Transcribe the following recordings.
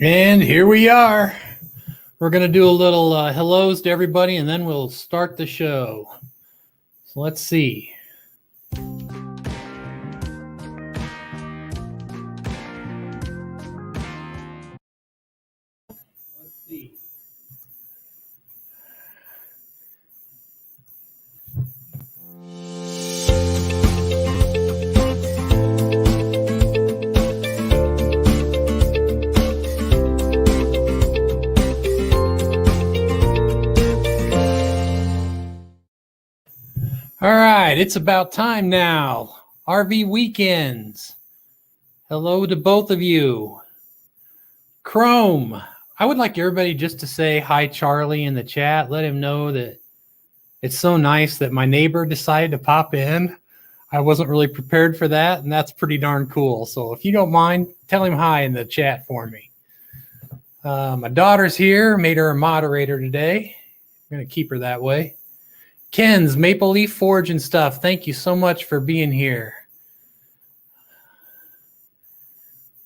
And here we are. We're going to do a little hellos to everybody, and then we'll start the show. So let's see. All right, it's about time now. RV weekends. Hello to both of you. Chrome, I would like everybody just to say hi, Charlie, in the chat. Let him know that it's so nice that my neighbor decided to pop in. I wasn't really prepared for that, and that's pretty darn cool. So if you don't mind, tell him hi in the chat for me. My daughter's here, made her a moderator today. I'm going to keep her that way. Ken's Maple Leaf Forge and stuff. Thank you so much for being here.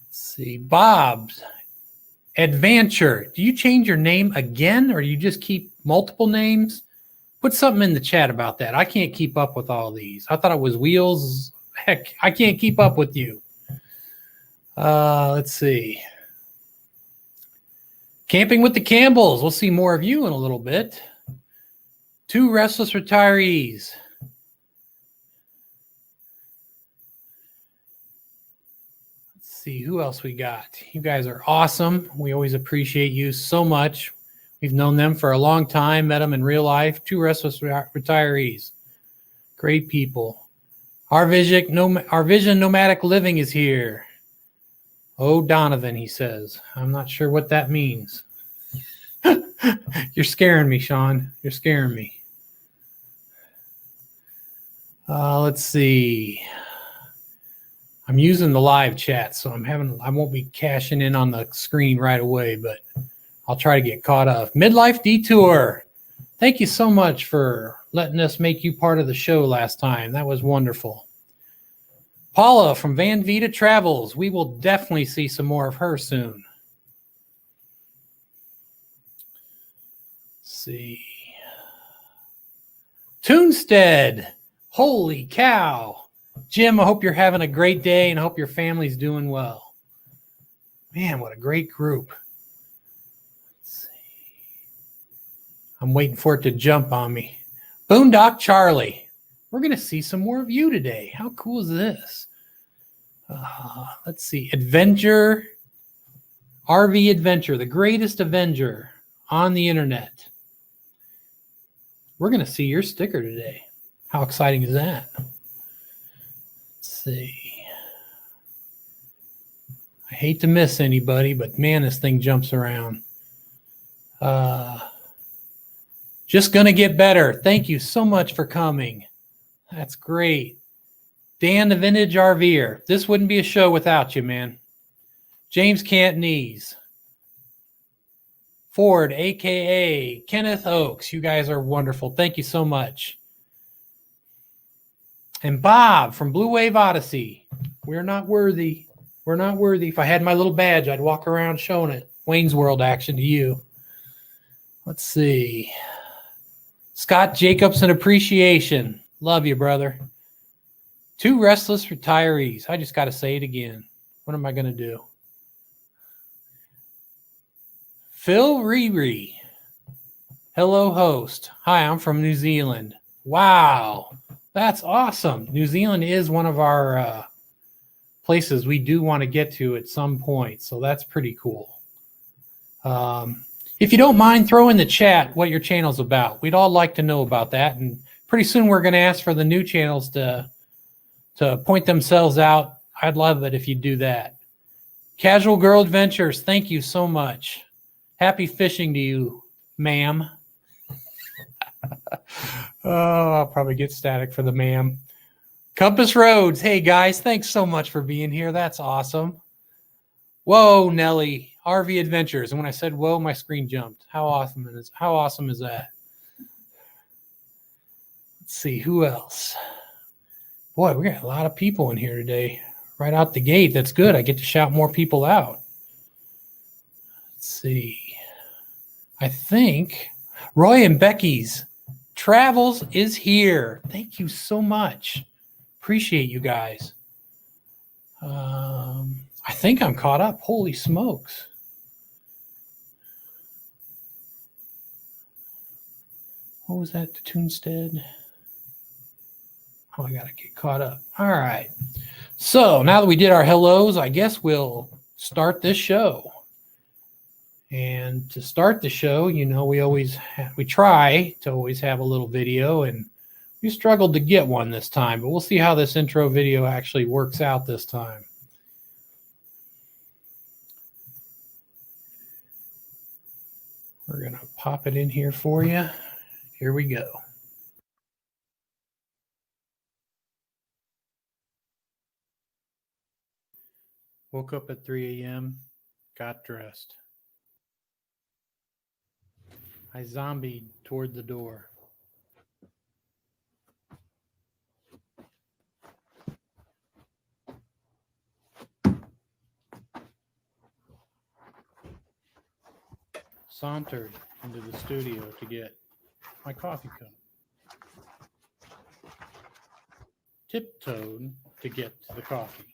Let's see. Bob's Adventure. Do you change your name again, or do you just keep multiple names? Put something in the chat about that. I can't keep up with all these. I thought it was Wheels. Heck, I can't keep up with you. Let's see. Camping with the Campbells. We'll see more of you in a little bit. Two Restless Retirees. Let's see who else we got. You guys are awesome. We always appreciate you so much. We've known them for a long time, met them in real life. Two Restless Retirees. Great people. Our Vision Nomadic Living is here. Oh, Donovan, he says. I'm not sure what that means. You're scaring me, Sean. You're scaring me. Let's see. I'm using the live chat, so I won't be cashing in on the screen right away, but I'll try to get caught up. Midlife Detour. Thank you so much for letting us make you part of the show last time. That was wonderful. Paula from Van Vita Travels. We will definitely see some more of her soon. See. Toonstead. Holy cow. Jim, I hope you're having a great day and I hope your family's doing well. Man, what a great group. Let's see. I'm waiting for it to jump on me. Boondock Charlie. We're going to see some more of you today. How cool is this? Let's see. Adventure. RV Adventure. The greatest Avenger on the internet. We're going to see your sticker today. How exciting is that? Let's see. I hate to miss anybody, but man, this thing jumps around. Just going to get better. Thank you so much for coming. That's great. Dan, the Vintage RVer. This wouldn't be a show without you, man. James Cantonese. Ford, a.k.a. Kenneth Oakes. You guys are wonderful. Thank you so much. And Bob from Blue Wave Odyssey. We're not worthy. We're not worthy. If I had my little badge, I'd walk around showing it. Wayne's World action to you. Let's see. Scott Jacobson Appreciation. Love you, brother. Two Restless Retirees. I just got to say it again. What am I going to do? Phil Riri. Hello, host. Hi, I'm from New Zealand. Wow. That's awesome. New Zealand is one of our places we do want to get to at some point. So that's pretty cool. If you don't mind, throw in the chat what your channel's about. We'd all like to know about that. And pretty soon we're going to ask for the new channels to point themselves out. I'd love it if you do that. Casual Girl Adventures, thank you so much. Happy fishing to you, ma'am. Oh, I'll probably get static for the ma'am. Compass Roads. Hey, guys, thanks so much for being here. That's awesome. Whoa, Nelly. RV Adventures. And when I said whoa, my screen jumped. How awesome is that? Let's see, who else? Boy, we got a lot of people in here today. Right out the gate. That's good. I get to shout more people out. Let's see. I think Roy and Becky's Travels is here. Thank you so much. Appreciate you guys. I think I'm caught up. Holy smokes. What was that? The Tunstead? Oh, I got to get caught up. All right. So now that we did our hellos, I guess we'll start this show. And to start the show, you know, we try to always have a little video, and we struggled to get one this time, but we'll see how this intro video actually works out this time. We're going to pop it in here for you. Here we go. Woke up at 3 a.m., got dressed. I zombied toward the door. Sauntered into the studio to get my coffee cup. Tiptoed to get to the coffee.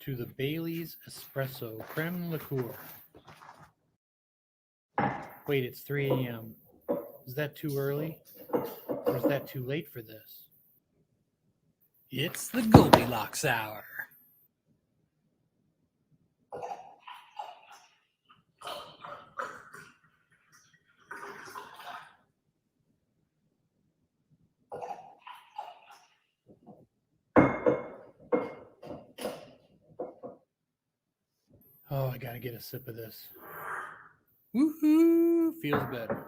To the Bailey's Espresso Creme Liqueur. Wait, it's 3 a.m. Is that too early? Or is that too late for this? It's the Goldilocks hour. Oh, I gotta get a sip of this. Woohoo! Feels better.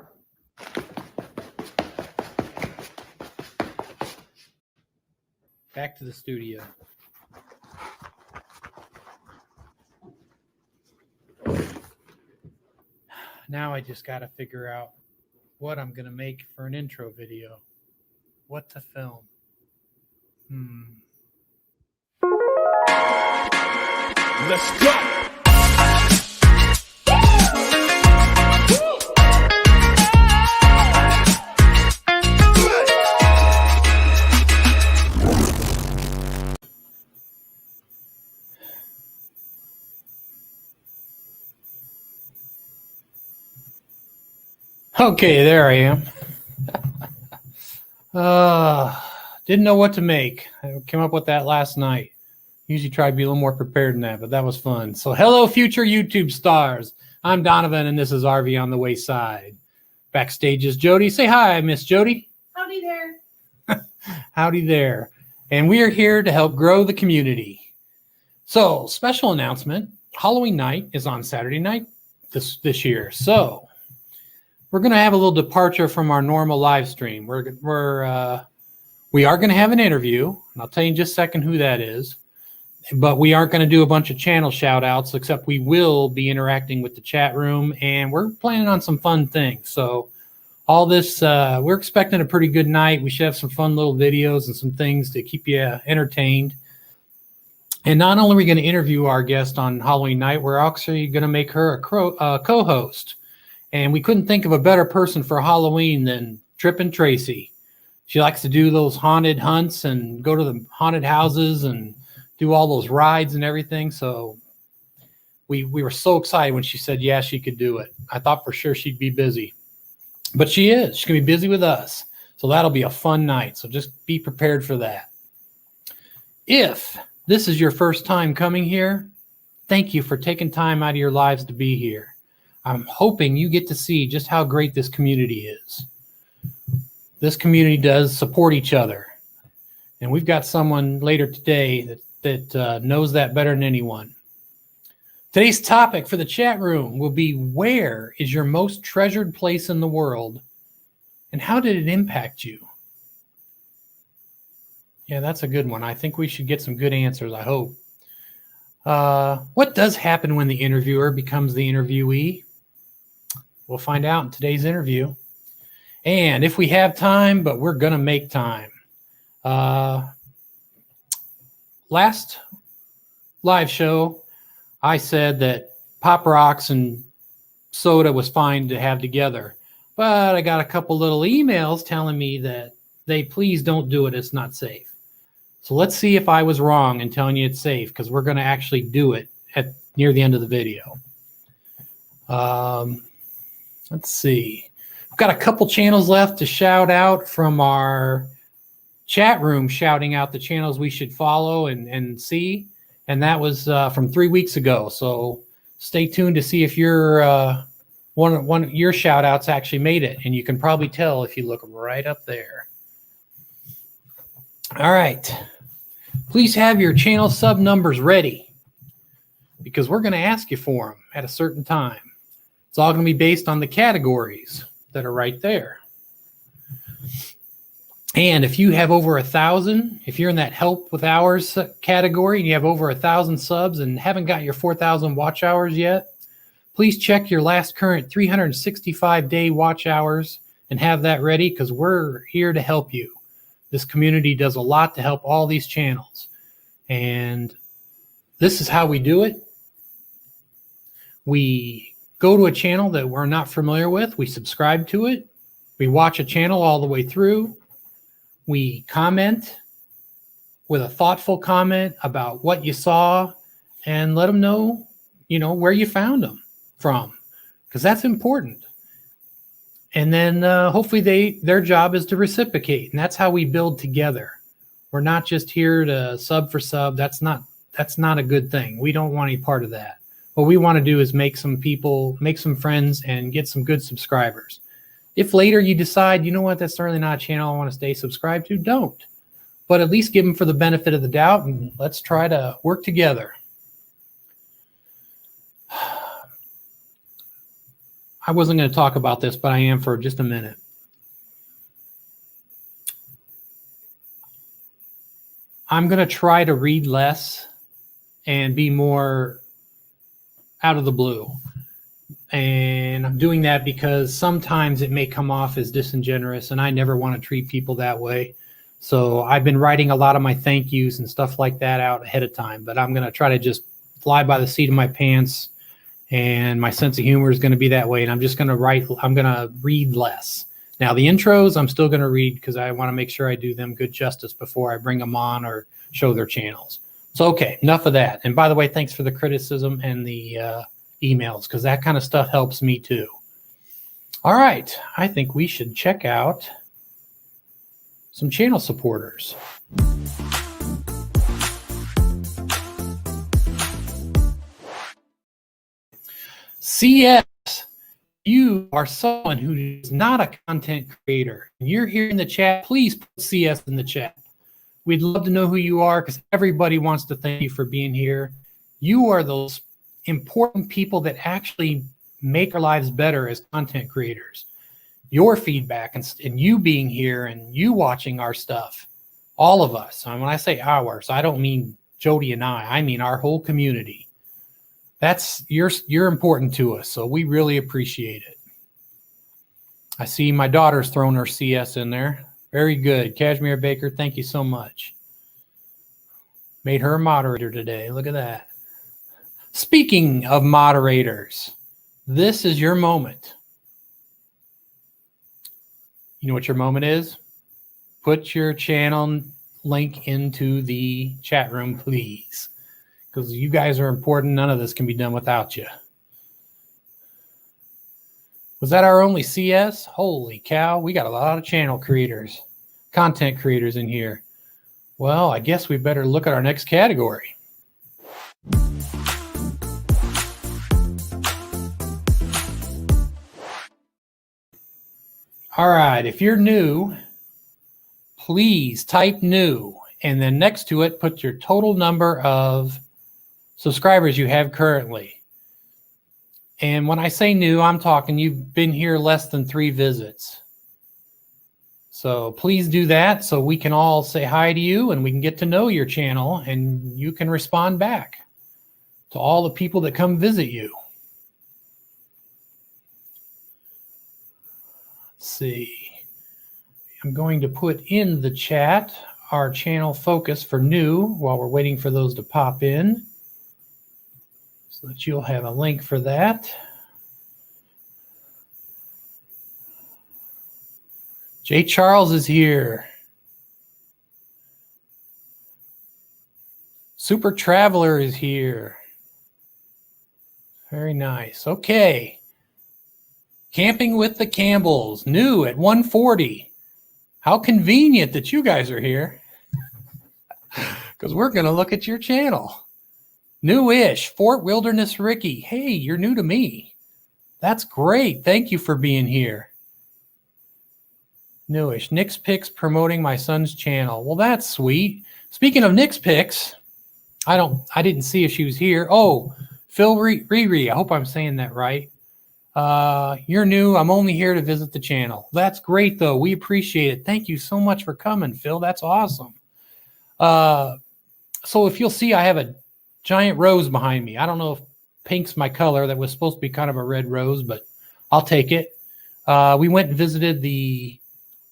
Back to the studio. Now I just gotta figure out what I'm gonna make for an intro video. What to film. Let's go! Okay, there I am. Didn't know what to make. I came up with that last night. Usually try to be a little more prepared than that, but that was fun. So hello, future YouTube stars. I'm Donovan, and this is RV on the Wayside. Backstage is Jody. Say hi, Miss Jody. Howdy there. Howdy there. And we are here to help grow the community. So, special announcement. Halloween night is on Saturday night this year. So, we're going to have a little departure from our normal live stream. We are going to have an interview, and I'll tell you in just a second who that is. But we aren't going to do a bunch of channel shout outs, except we will be interacting with the chat room, and we're planning on some fun things. So all this, we're expecting a pretty good night. We should have some fun little videos and some things to keep you entertained. And not only are we going to interview our guest on Halloween night, we're actually going to make her a co-host. And we couldn't think of a better person for Halloween than Trippin' Tracy. She likes to do those haunted hunts and go to the haunted houses and do all those rides and everything. So we were so excited when she said, yeah, she could do it. I thought for sure she'd be busy. But she is. She's going to be busy with us. So that'll be a fun night. So just be prepared for that. If this is your first time coming here, thank you for taking time out of your lives to be here. I'm hoping you get to see just how great this community is. This community does support each other. And we've got someone later today that knows that better than anyone. Today's topic for the chat room will be, where is your most treasured place in the world, and how did it impact you? Yeah, that's a good one. I think we should get some good answers, I hope. What does happen when the interviewer becomes the interviewee? We'll find out in today's interview. And if we have time, but we're going to make time. Last live show, I said that Pop Rocks and soda was fine to have together. But I got a couple little emails telling me that please don't do it. It's not safe. So let's see if I was wrong in telling you it's safe, because we're going to actually do it near the end of the video. Let's see. We've got a couple channels left to shout out from our chat room, shouting out the channels we should follow and see. And that was from 3 weeks ago. So stay tuned to see if your one of your shout outs actually made it. And you can probably tell if you look right up there. All right. Please have your channel sub numbers ready, because we're going to ask you for them at a certain time. It's all going to be based on the categories that are right there. And if you have over 1,000, if you're in that help with hours category and you have over 1,000 subs and haven't got your 4,000 watch hours yet, please check your last current 365-day watch hours and have that ready, because we're here to help you. This community does a lot to help all these channels. And this is how we do it. We go to a channel that we're not familiar with. We subscribe to it. We watch a channel all the way through. We comment with a thoughtful comment about what you saw and let them know, where you found them from, because that's important. And then hopefully their job is to reciprocate, and that's how we build together. We're not just here to sub for sub. That's not a good thing. We don't want any part of that. What we want to do is make some friends, and get some good subscribers. If later you decide, you know what, that's certainly not a channel I want to stay subscribed to, don't. But at least give them for the benefit of the doubt, and let's try to work together. I wasn't going to talk about this, but I am for just a minute. I'm going to try to read less and be more out of the blue. And I'm doing that because sometimes it may come off as disingenuous, and I never want to treat people that way. So I've been writing a lot of my thank yous and stuff like that out ahead of time, but I'm going to try to just fly by the seat of my pants. And my sense of humor is going to be that way. And I'm just going to read less. Now, the intros, I'm still going to read, because I want to make sure I do them good justice before I bring them on or show their channels. So, okay, enough of that. And by the way, thanks for the criticism and the emails, because that kind of stuff helps me too. All right, I think we should check out some channel supporters. CS, you are someone who is not a content creator. You're here in the chat. Please put CS in the chat. We'd love to know who you are, because everybody wants to thank you for being here. You are those important people that actually make our lives better as content creators. Your feedback and you being here and you watching our stuff, all of us. And when I say ours, I don't mean Jody and I mean our whole community. You're important to us, so we really appreciate it. I see my daughter's throwing her CS in there. Very good. Cashmere Baker, thank you so much. Made her a moderator today. Look at that. Speaking of moderators, this is your moment. You know what your moment is? Put your channel link into the chat room, please. Because you guys are important. None of this can be done without you. Was that our only CS? Holy cow, we got a lot of channel creators, content creators in here. Well, I guess we better look at our next category. All right, if you're new, please type new, and then next to it, put your total number of subscribers you have currently. And when I say new, I'm talking you've been here less than 3 visits. So please do that so we can all say hi to you and we can get to know your channel and you can respond back. to all the people that come visit you. Let's see. I'm going to put in the chat our channel focus for new while we're waiting for those to pop in, so that you'll have a link for that. Jay Charles is here. Super Traveler is here. Very nice. Okay. Camping with the Campbells, new at 1:40. How convenient that you guys are here, because we're going to look at your channel. New-ish, Fort Wilderness Ricky. Hey, you're new to me. That's great. Thank you for being here. Newish. Nick's Picks promoting my son's channel. Well, that's sweet. Speaking of Nick's Picks, I didn't see if she was here. Oh, Phil Riri. I hope I'm saying that right. You're new. I'm only here to visit the channel. That's great, though. We appreciate it. Thank you so much for coming, Phil. That's awesome. So if you'll see, I have a giant rose behind me. I don't know if pink's my color. That was supposed to be kind of a red rose, but I'll take it. We went and visited the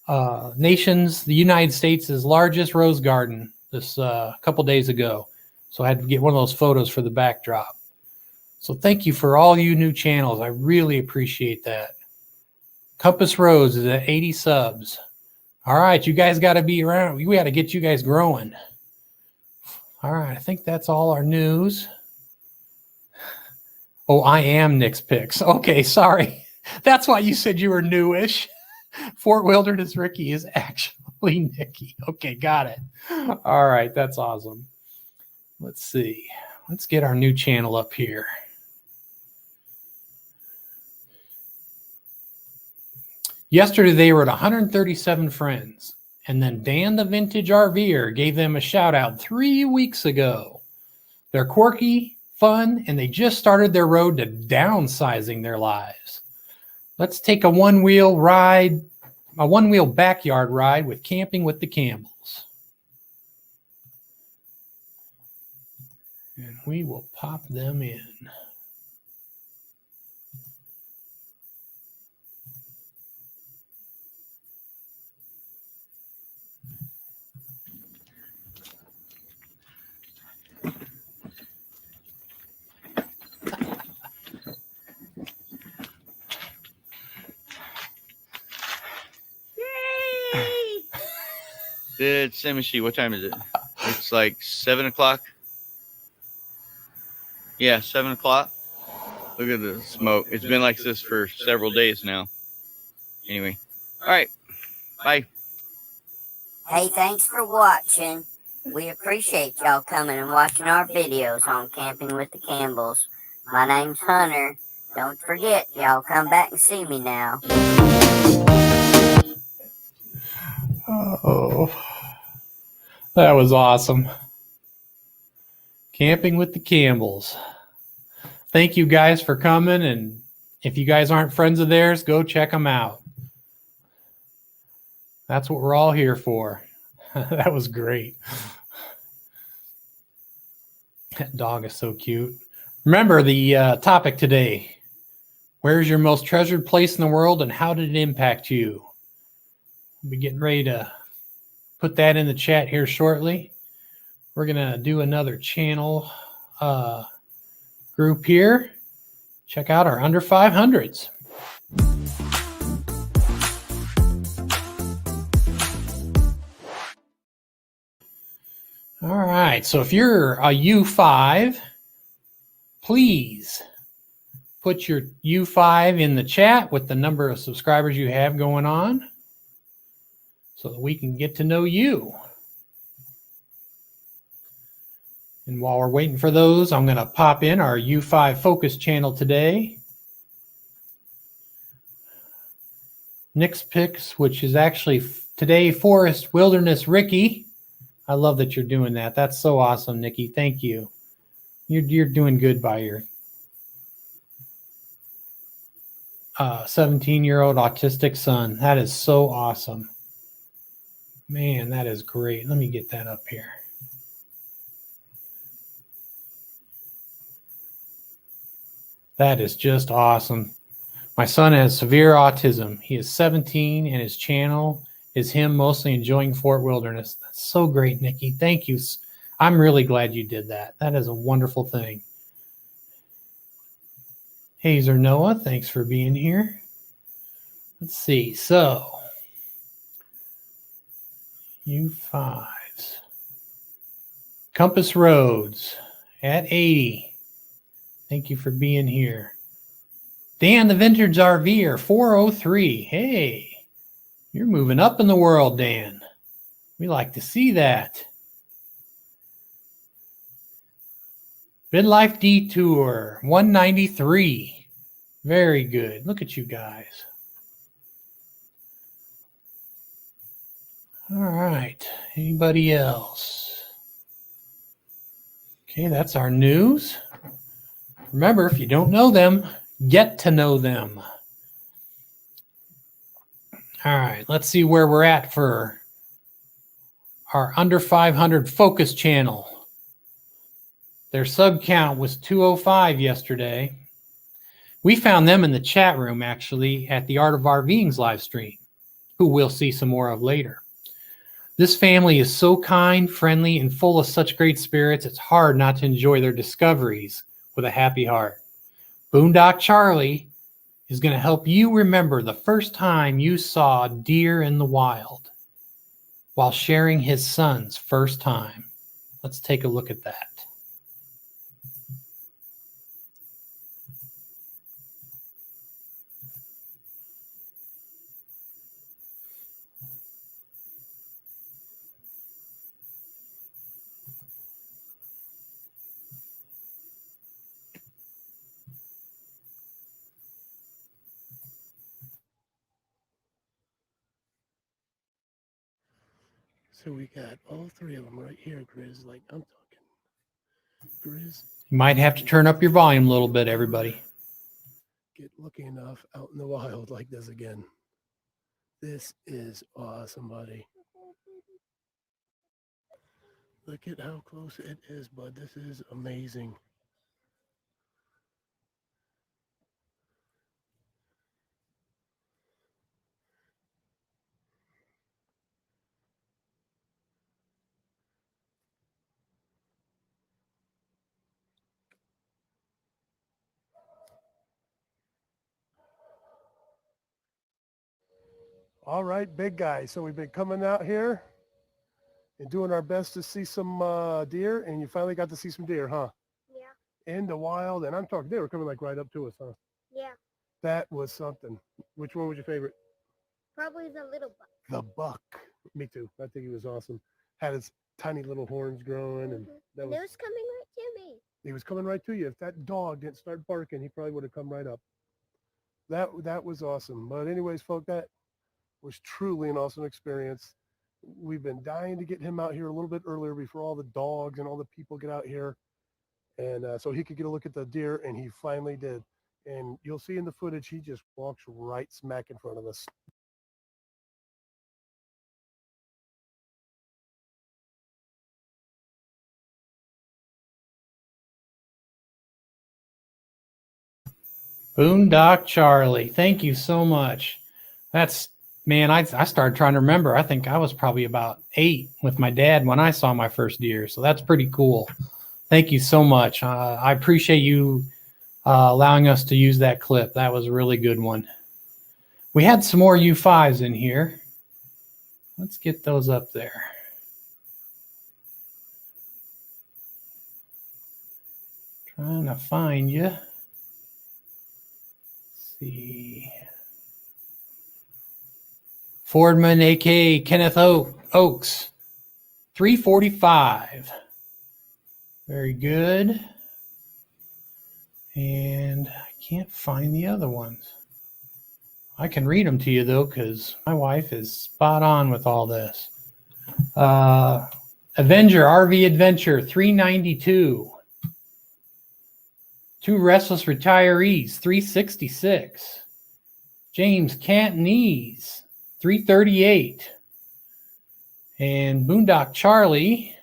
United States' largest rose garden this couple days ago. So I had to get one of those photos for the backdrop. So thank you for all you new channels. I really appreciate that. Compass Rose is at 80 subs. All right, you guys got to be around. We got to get you guys growing. All right, I think that's all our news. Oh, I am Nick's Picks. Okay, sorry. That's why you said you were newish. Fort Wilderness Ricky is actually Nikki. Okay, got it. All right, that's awesome. Let's see. Let's get our new channel up here. Yesterday, they were at 137 friends. And then Dan the Vintage RVer gave them a shout out 3 weeks ago. They're quirky, fun, and they just started their road to downsizing their lives. Let's take a one-wheel backyard ride with Camping with the Campbells. And we will pop them in. It's, let me see, what time is it? It's like 7 o'clock. Yeah, 7 o'clock. Look at the smoke. It's been like this for several days now. Anyway. All right. Bye. Hey, thanks for watching. We appreciate y'all coming and watching our videos on Camping with the Campbells. My name's Hunter. Don't forget, y'all come back and see me now. Oh, that was awesome. Camping with the Campbells. Thank you guys for coming. And if you guys aren't friends of theirs, go check them out. That's what we're all here for. That was great. That dog is so cute. Remember the topic today. Where's your most treasured place in the world and how did it impact you? We'll be getting ready to put that in the chat here shortly. We're going to do another channel group here. Check out our under 500s. All right. So if you're a U5, please put your U5 in the chat with the number of subscribers you have going on so that we can get to know you. And while we're waiting for those, I'm going to pop in our U5 focus channel today. Nick's Picks, which is actually today Forest Wilderness Ricky. I love that you're doing that. That's so awesome, Nikki. Thank you. You're doing good by your 17-year-old autistic son. That is so awesome. Man, that is great. Let me get that up here. That is just awesome. My son has severe autism. He is 17, and his channel is him mostly enjoying Fort Wilderness. That's so great, Nikki. Thank you. I'm really glad you did that. That is a wonderful thing. Hazer Noah, thanks for being here. Let's see. So, U5s. Compass Roads at 80. Thank you for being here. Dan the Vintage RVer, 403. Hey, you're moving up in the world, Dan. We like to see that. Midlife Detour, 193. Very good. Look at you guys. All right. Anybody else? Okay, that's our news. Remember, if you don't know them, get to know them. All right, let's see where we're at for our under 500 focus channel. Their sub count was 205 yesterday. We found them in the chat room, actually, at the Art of RVing's live stream, who we'll see some more of later. This family is so kind, friendly, and full of such great spirits, it's hard not to enjoy their discoveries with a happy heart. Boondock Charlie is going to help you remember the first time you saw deer in the wild while sharing his son's first time. Let's take a look at that. So we got all three of them right here, Grizz. Like I'm talking, Grizz. You might have to turn up your volume a little bit, everybody. Get lucky enough out in the wild like this again. This is awesome, buddy. Look at how close it is, bud. This is amazing. All right, big guy. So we've been coming out here and doing our best to see some deer, and you finally got to see some deer, huh? Yeah. In the wild, and I'm talking, they were coming like right up to us, huh? Yeah. That was something. Which one was your favorite? Probably the little buck. The buck. Me too. I think he was awesome. Had his tiny little horns growing, and that And was. it was coming right to me. He was coming right to you. If that dog didn't start barking, he probably would have come right up. That was awesome. But anyways, folks, that was truly an awesome experience. We've been dying to get him out here a little bit earlier before all the dogs and all the people get out here. And so he could get a look at the deer, and he finally did. And you'll see in the footage, he just walks right smack in front of us. Boondock Charlie, thank you so much. That's, man, I started trying to remember. I think I was probably about 8 with my dad when I saw my first deer. So that's pretty cool. Thank you so much. I appreciate you allowing us to use that clip. That was a really good one. We had some more U5s in here. Let's get those up there. Trying to find you. See. Fordman, aka Kenneth Oaks, 345. Very good. And I can't find the other ones. I can read them to you though, because my wife is spot on with all this. Avenger RV Adventure, 392. Two Restless Retirees, 366. James Cantonese, 338. And Boondock Charlie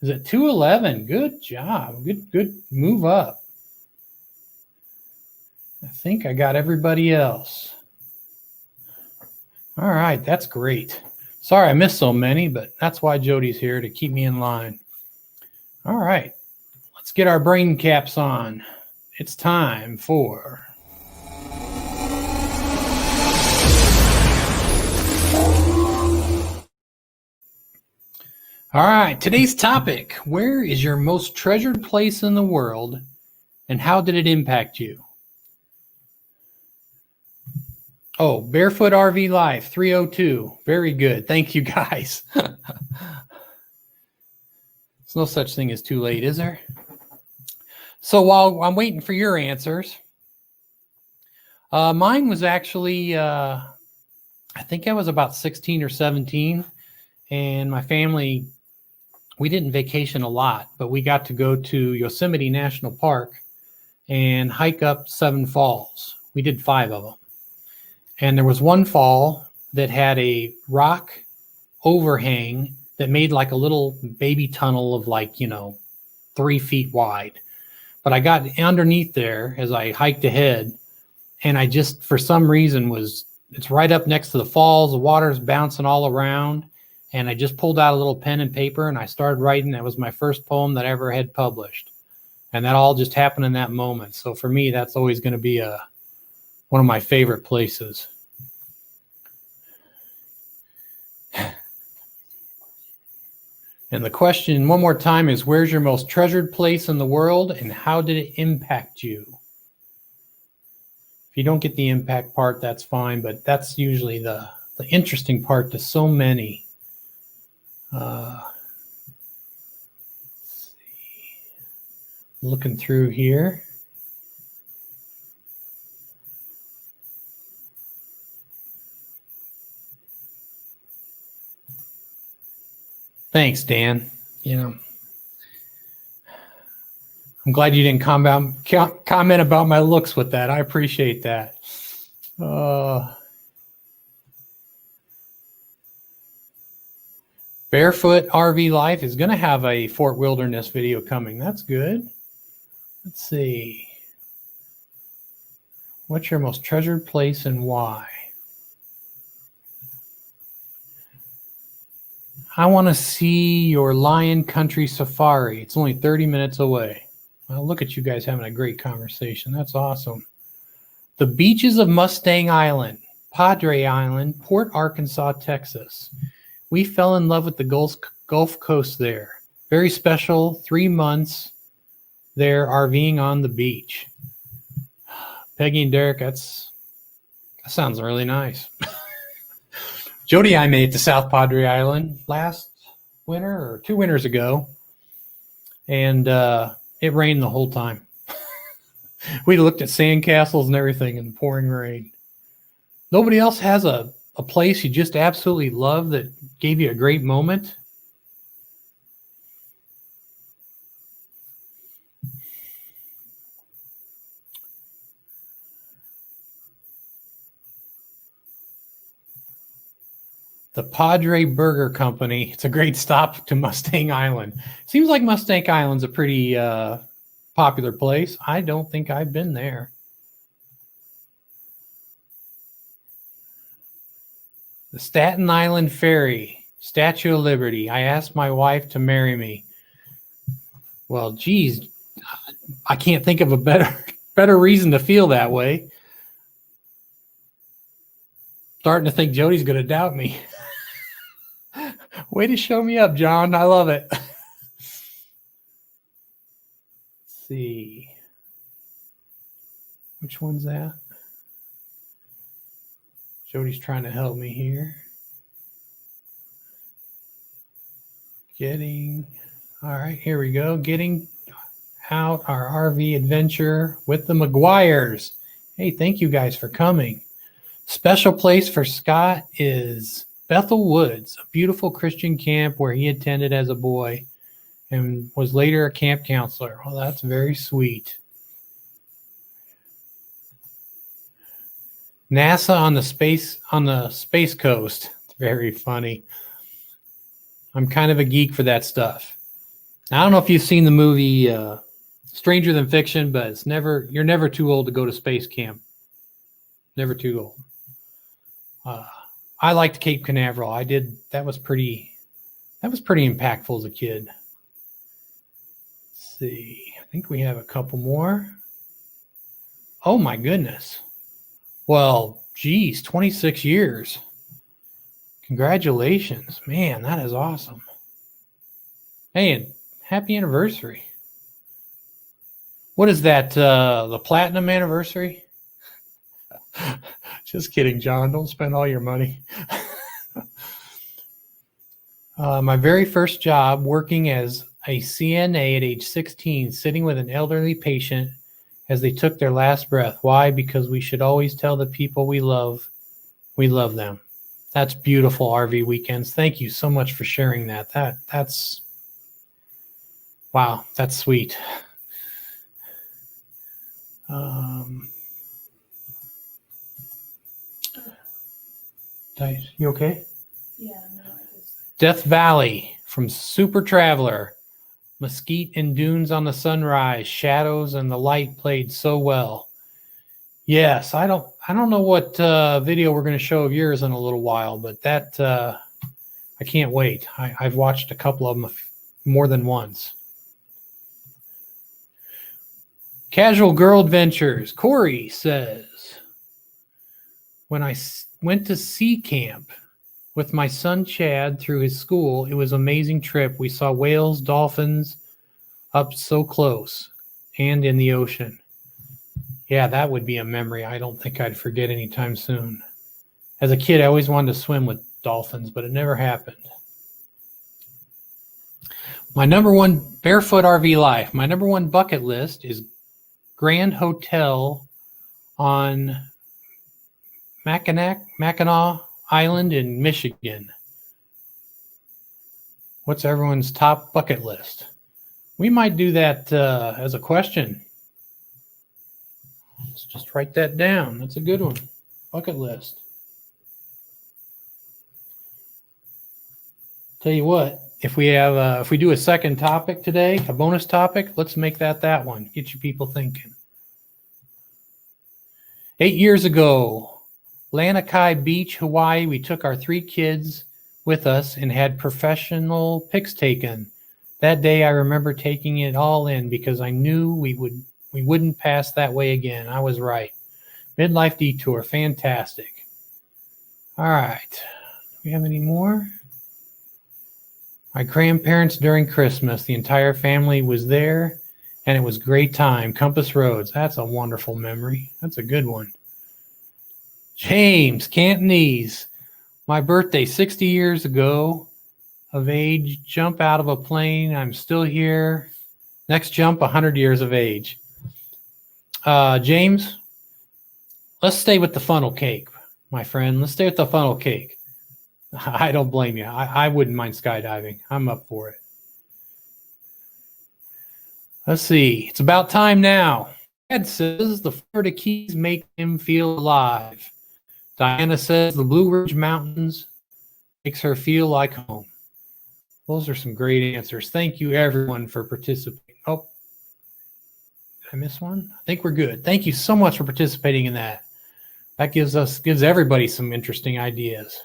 is at 211. Good job. Good move up. I think I got everybody else. All right, that's great. Sorry I missed so many, but that's why Jody's here, to keep me in line. All right, let's get our brain caps on. It's time for... All right, today's topic: where is your most treasured place in the world, and how did it impact you? Oh, Barefoot RV Life 302. Very good. Thank you, guys. There's no such thing as too late, is there? So while I'm waiting for your answers, mine was actually, I think I was about 16 or 17, and my family, we didn't vacation a lot, but we got to go to Yosemite National Park and hike up 7 falls. We did 5 of them. And there was one fall that had a rock overhang that made like a little baby tunnel of 3 feet wide. But I got underneath there as I hiked ahead, and I just, for some reason, it's right up next to the falls. The water's bouncing all around. And I just pulled out a little pen and paper and I started writing. That was my first poem that I ever had published. And that all just happened in that moment. So for me, that's always going to be one of my favorite places. And the question one more time is, where's your most treasured place in the world and how did it impact you? If you don't get the impact part, that's fine, but that's usually the interesting part to so many. Let's see. Looking through here. Thanks, Dan. I'm glad you didn't comment about my looks with that. I appreciate that. Barefoot RV Life is going to have a Fort Wilderness video coming. That's good. Let's see. What's your most treasured place and why? I want to see your Lion Country Safari. It's only 30 minutes away. Well, look at you guys having a great conversation. That's awesome. The beaches of Mustang Island, Padre Island, Port Arkansas, Texas. We fell in love with the Gulf Coast there. Very special. 3 months there RVing on the beach. Peggy and Derek, that sounds really nice. Jody and I made it to South Padre Island last winter or 2 winters ago, and it rained the whole time. We looked at sandcastles and everything in the pouring rain. Nobody else has a place you just absolutely love that gave you a great moment? The Padre Burger Company. It's a great stop to Mustang Island. Seems like Mustang Island's a pretty popular place. I don't think I've been there. The Staten Island Ferry, Statue of Liberty. I asked my wife to marry me. Well, geez, I can't think of a better reason to feel that way. Starting to think Jody's going to doubt me. Way to show me up, John. I love it. Let's see. Which one's that? Jody's trying to help me here. All right, here we go. Getting out our RV adventure with the McGuires. Hey, thank you guys for coming. Special place for Scott is Bethel Woods, a beautiful Christian camp where he attended as a boy and was later a camp counselor. Well, that's very sweet. NASA on the space coast. It's very funny. I'm kind of a geek for that stuff. I don't know if you've seen the movie stranger than fiction, but it's never, you're never too old to go to space camp. Never too old. I liked Cape Canaveral. That was pretty impactful as a kid. Let's see. I think we have a couple more. Oh my goodness. Well, geez, 26 years. Congratulations. Man, that is awesome. Hey, and happy anniversary. What is that? The platinum anniversary? Just kidding, John. Don't spend all your money. My very first job working as a CNA at age 16, sitting with an elderly patient as they took their last breath. Why? Because we should always tell the people we love them. That's beautiful, RV Weekends. Thank you so much for sharing that. That's wow, that's sweet. You okay? Yeah, no, I just. Death Valley from Super Traveler. Mesquite and dunes on the sunrise, shadows and the light played so well. Yes, I don't know what video we're going to show of yours in a little while, but that I can't wait. I've watched a couple of them more than once. Casual Girl Adventures. Corey says, when I went to sea camp with my son Chad through his school, it was an amazing trip. We saw whales, dolphins up so close and in the ocean. Yeah, that would be a memory I don't think I'd forget anytime soon. As a kid, I always wanted to swim with dolphins, but it never happened. My number one barefoot RV life, my number one bucket list is Grand Hotel on Mackinac Island in Michigan. What's everyone's top bucket list? We might do that as a question. Let's just write that down. That's a good one. Bucket list. Tell you what, if we do a second topic today, a bonus topic, let's make that one. Get you people thinking. 8 years ago, Lanikai Beach, Hawaii, we took our 3 kids with us and had professional pics taken. That day, I remember taking it all in because I knew we wouldn't pass that way again. I was right. Midlife detour, fantastic. All right. Do we have any more? My grandparents during Christmas, the entire family was there, and it was a great time. Compass Roads, that's a wonderful memory. That's a good one. James, Cantonese, my birthday 60 years ago, of age, jump out of a plane. I'm still here. Next jump, 100 years of age. James, let's stay with the funnel cake, my friend. Let's stay with the funnel cake. I don't blame you. I wouldn't mind skydiving. I'm up for it. Let's see. It's about time now. Ed says the Florida Keys make him feel alive. Diana says the Blue Ridge Mountains makes her feel like home. Those are some great answers. Thank you, everyone, for participating. Oh, did I miss one? I think we're good. Thank you so much for participating in that. That gives everybody some interesting ideas.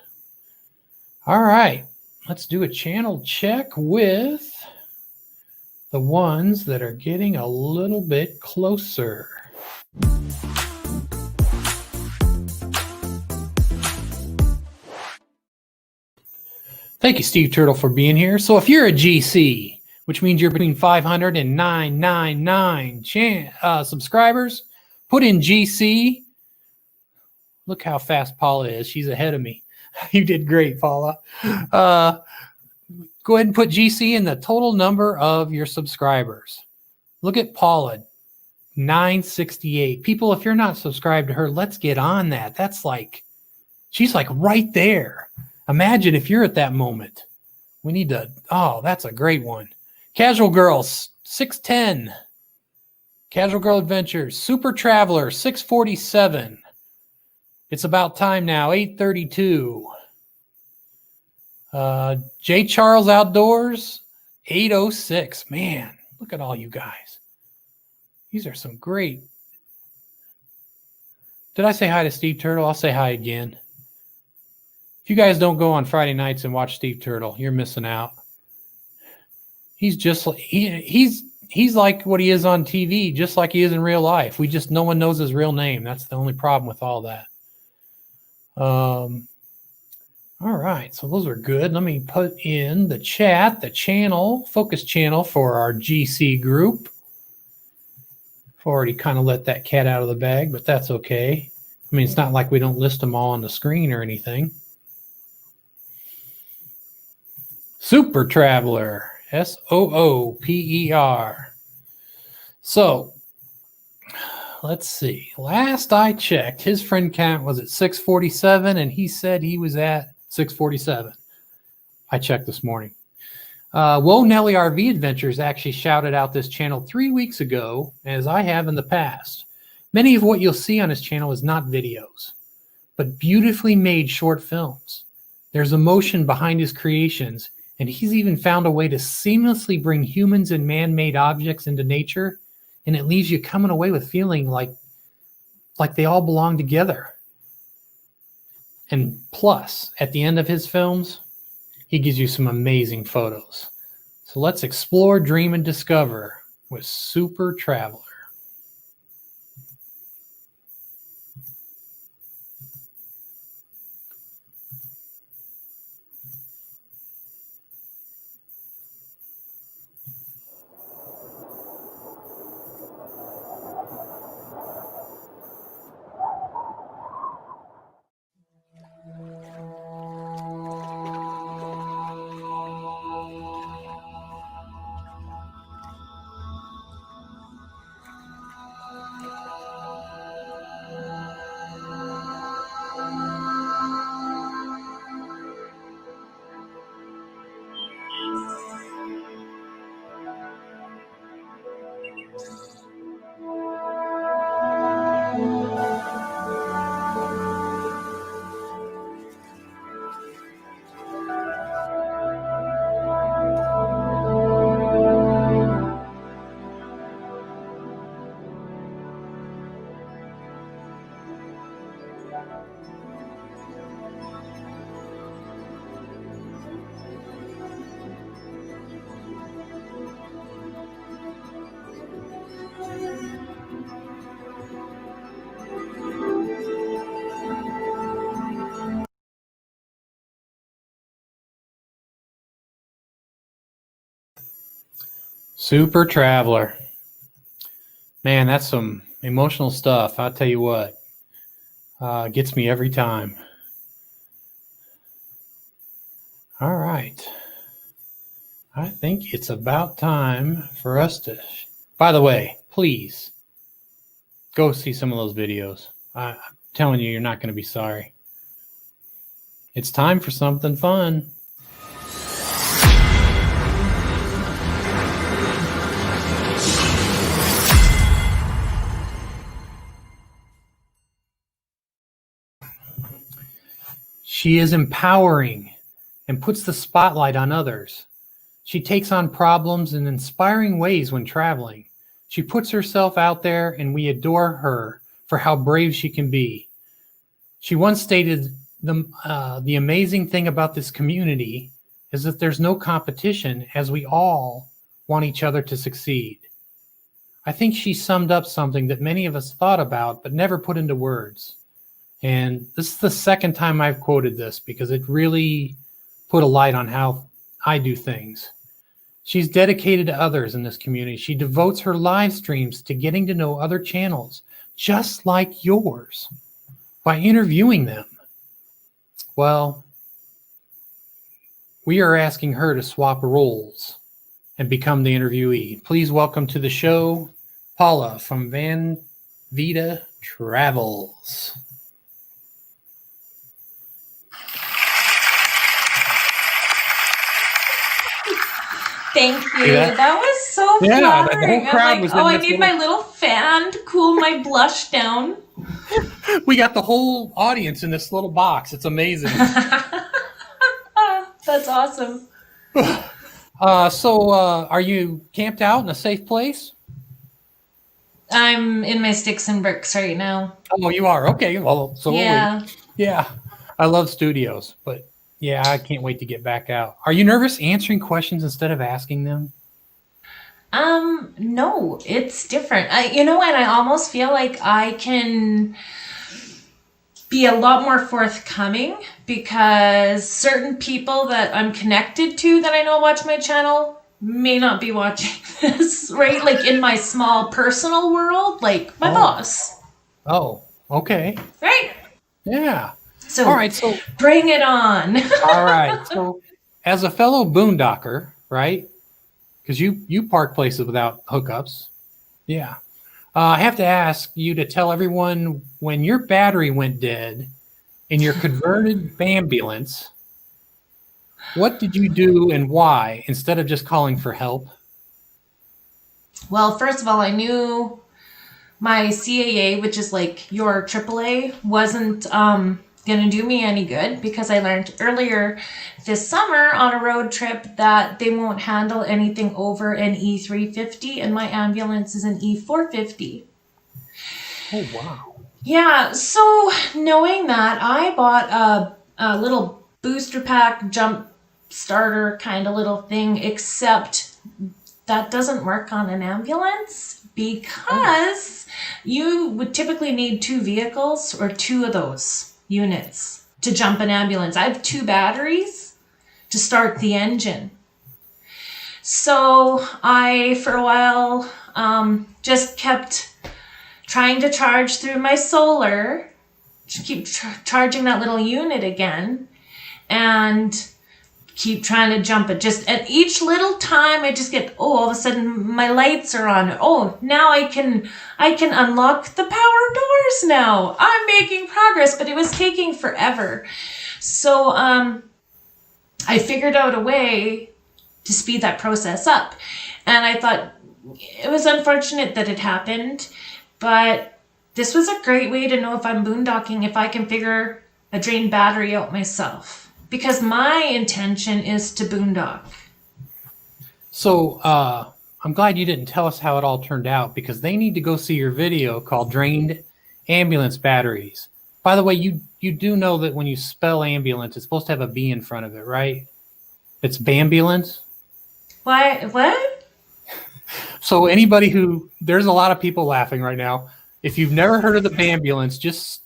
All right, let's do a channel check with the ones that are getting a little bit closer. Thank you, Steve Turtle, for being here. So if you're a GC, which means you're between 500 and 999 subscribers, put in GC. Look how fast Paula is. She's ahead of me. You did great, Paula. Go ahead and put GC in the total number of your subscribers. Look at Paula, 968. People, if you're not subscribed to her, let's get on that. She's like right there. Imagine if you're at that moment. We need to, that's a great one. Casual Girls, 610. Casual Girl Adventures, Super Traveler, 647. It's about time now, 832. J. Charles Outdoors, 806. Man, look at all you guys. These are some great. Did I say hi to Steve Turtle? I'll say hi again. If you guys don't go on Friday nights and watch Steve Turtle, you're missing out. He's just like he's like what he is on TV, just like he is in real life. No one knows his real name. That's the only problem with all that. All right, so those are good. Let me put in the chat, the channel, focus channel for our GC group. I've already kind of let that cat out of the bag, but that's okay. I mean, it's not like we don't list them all on the screen or anything. Super Traveler, SOOPER. So, let's see. Last I checked, his friend count was at 647, and he said he was at 647. I checked this morning. Whoa Nelly RV Adventures actually shouted out this channel 3 weeks ago, as I have in the past. Many of what you'll see on his channel is not videos, but beautifully made short films. There's emotion behind his creations, and he's even found a way to seamlessly bring humans and man-made objects into nature, and it leaves you coming away with feeling like they all belong together. And plus, at the end of his films, he gives you some amazing photos. So let's explore, dream, and discover with Super Traveler. Super Traveler. Man, that's some emotional stuff. I'll tell you what. Gets me every time. All right. I think it's about time for us to... By the way, please go see some of those videos. I'm telling you, you're not going to be sorry. It's time for something fun. She is empowering and puts the spotlight on others. She takes on problems in inspiring ways when traveling. She puts herself out there, and we adore her for how brave she can be. She once stated, the amazing thing about this community is that there's no competition, as we all want each other to succeed. I think she summed up something that many of us thought about but never put into words. And this is the second time I've quoted this because it really put a light on how I do things. She's dedicated to others in this community. She devotes her live streams to getting to know other channels, just like yours, by interviewing them. Well, we are asking her to swap roles and become the interviewee. Please welcome to the show, Paula from Van Vita Travels. Thank you. That was so flattering. The whole crowd was in I this need my little fan to cool my blush down. We got the whole audience in this little box. It's amazing. That's awesome. So are you camped out in a safe place? I'm in my sticks and bricks right now. Oh, you are? Okay. Well, so are we. Yeah. Yeah. I love studios, but yeah, I can't wait to get back out. Are you nervous answering questions instead of asking them? No, it's different. And I almost feel like I can be a lot more forthcoming because certain people that I'm connected to that I know watch my channel may not be watching this, right? Like in my small personal world, like my boss. Oh, okay. Right? Yeah. So, all right. So bring it on. all right. So as a fellow boondocker, right? Because you park places without hookups. Yeah. I have to ask you to tell everyone when your battery went dead in your converted ambulance, what did you do and why instead of just calling for help? Well, first of all, I knew my CAA, which is like your AAA, wasn't going to do me any good because I learned earlier this summer on a road trip that they won't handle anything over an E350 and my ambulance is an E450. Oh, wow. Yeah, so knowing that, I bought a little booster pack jump starter kind of little thing, except that doesn't work on an ambulance because you would typically need 2 vehicles or 2 of those units to jump an ambulance. I have 2 batteries to start the engine. So I, for a while, just kept trying to charge through my solar, to keep charging that little unit again, and keep trying to jump it. Just at each little time, I just get, all of a sudden my lights are on. Oh, now I can unlock the power doors now. I'm making progress, but it was taking forever. So I figured out a way to speed that process up. And I thought it was unfortunate that it happened, but this was a great way to know if I'm boondocking, if I can figure a drained battery out myself. Because my intention is to boondock. So I'm glad you didn't tell us how it all turned out because they need to go see your video called Drained Ambulance Batteries. By the way, you do know that when you spell ambulance, it's supposed to have a B in front of it, right? It's Bambulance. What? So anybody there's a lot of people laughing right now. If you've never heard of the Bambulance, just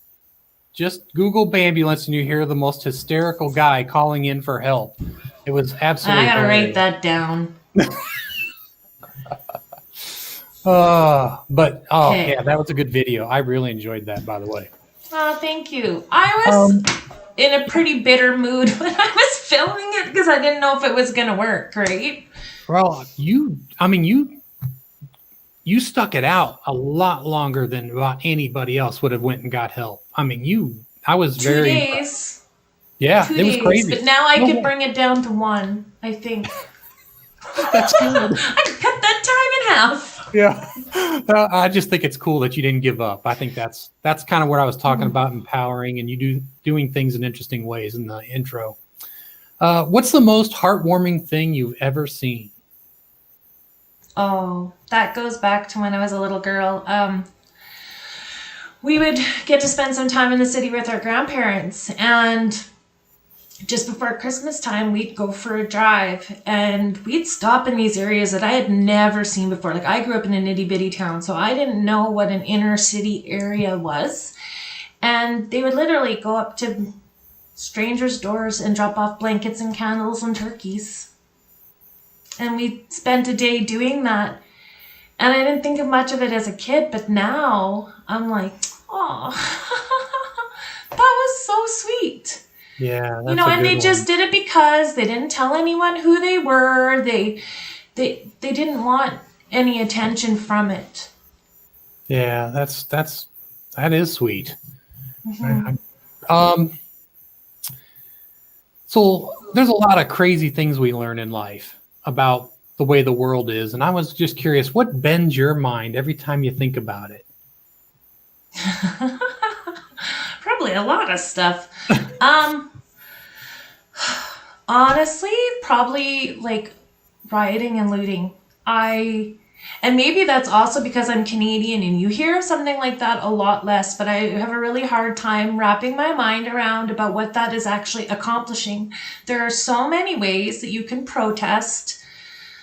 Google Bambulance and you hear the most hysterical guy calling in for help. It was absolutely I gotta hilarious. write that down. Yeah, that was a good video. I really enjoyed that, by the way. Oh, thank you. I was in a pretty bitter mood when I was filming it because I didn't know if it was gonna work, right? Well, you stuck it out a lot longer than about anybody else would have went and got help. I mean, I was 2 very days. impressed. Yeah, 2 it was days, crazy. but now I could bring it down to 1, I think. That's good. I could cut that time in half. Yeah. I just think it's cool that you didn't give up. I think that's kind of what I was talking about, empowering, and you doing things in interesting ways in the intro. What's the most heartwarming thing you've ever seen? Oh, that goes back to when I was a little girl. We would get to spend some time in the city with our grandparents, and just before Christmas time, we'd go for a drive, and we'd stop in these areas that I had never seen before. Like, I grew up in an itty-bitty town, so I didn't know what an inner city area was, and they would literally go up to strangers' doors and drop off blankets and candles and turkeys. And we spent a day doing that. And I didn't think of much of it as a kid, but now I'm like, oh, that was so sweet. Yeah, that's and they just did it because they didn't tell anyone who they were. They didn't want any attention from it. Yeah, that is sweet. Mm-hmm. So there's a lot of crazy things we learn in life about the way the world is. And I was just curious, what bends your mind every time you think about it? Probably a lot of stuff. Honestly, probably like rioting and looting. And maybe that's also because I'm Canadian and you hear something like that a lot less, but I have a really hard time wrapping my mind around about what that is actually accomplishing. There are so many ways that you can protest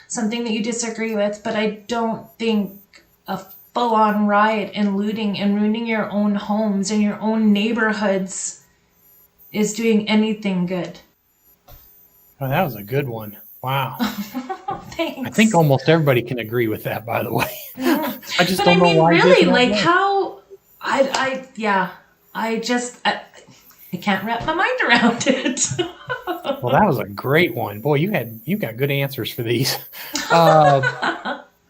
something that you disagree with, but I don't think a full-on riot and looting and ruining your own homes and your own neighborhoods is doing anything good. Oh, that was a good one. Wow. Thanks. I think almost everybody can agree with that, by the way. I just But don't I mean, know why. really, it like doesn't how I can't wrap my mind around it. Well, that was a great one. Boy, you got good answers for these.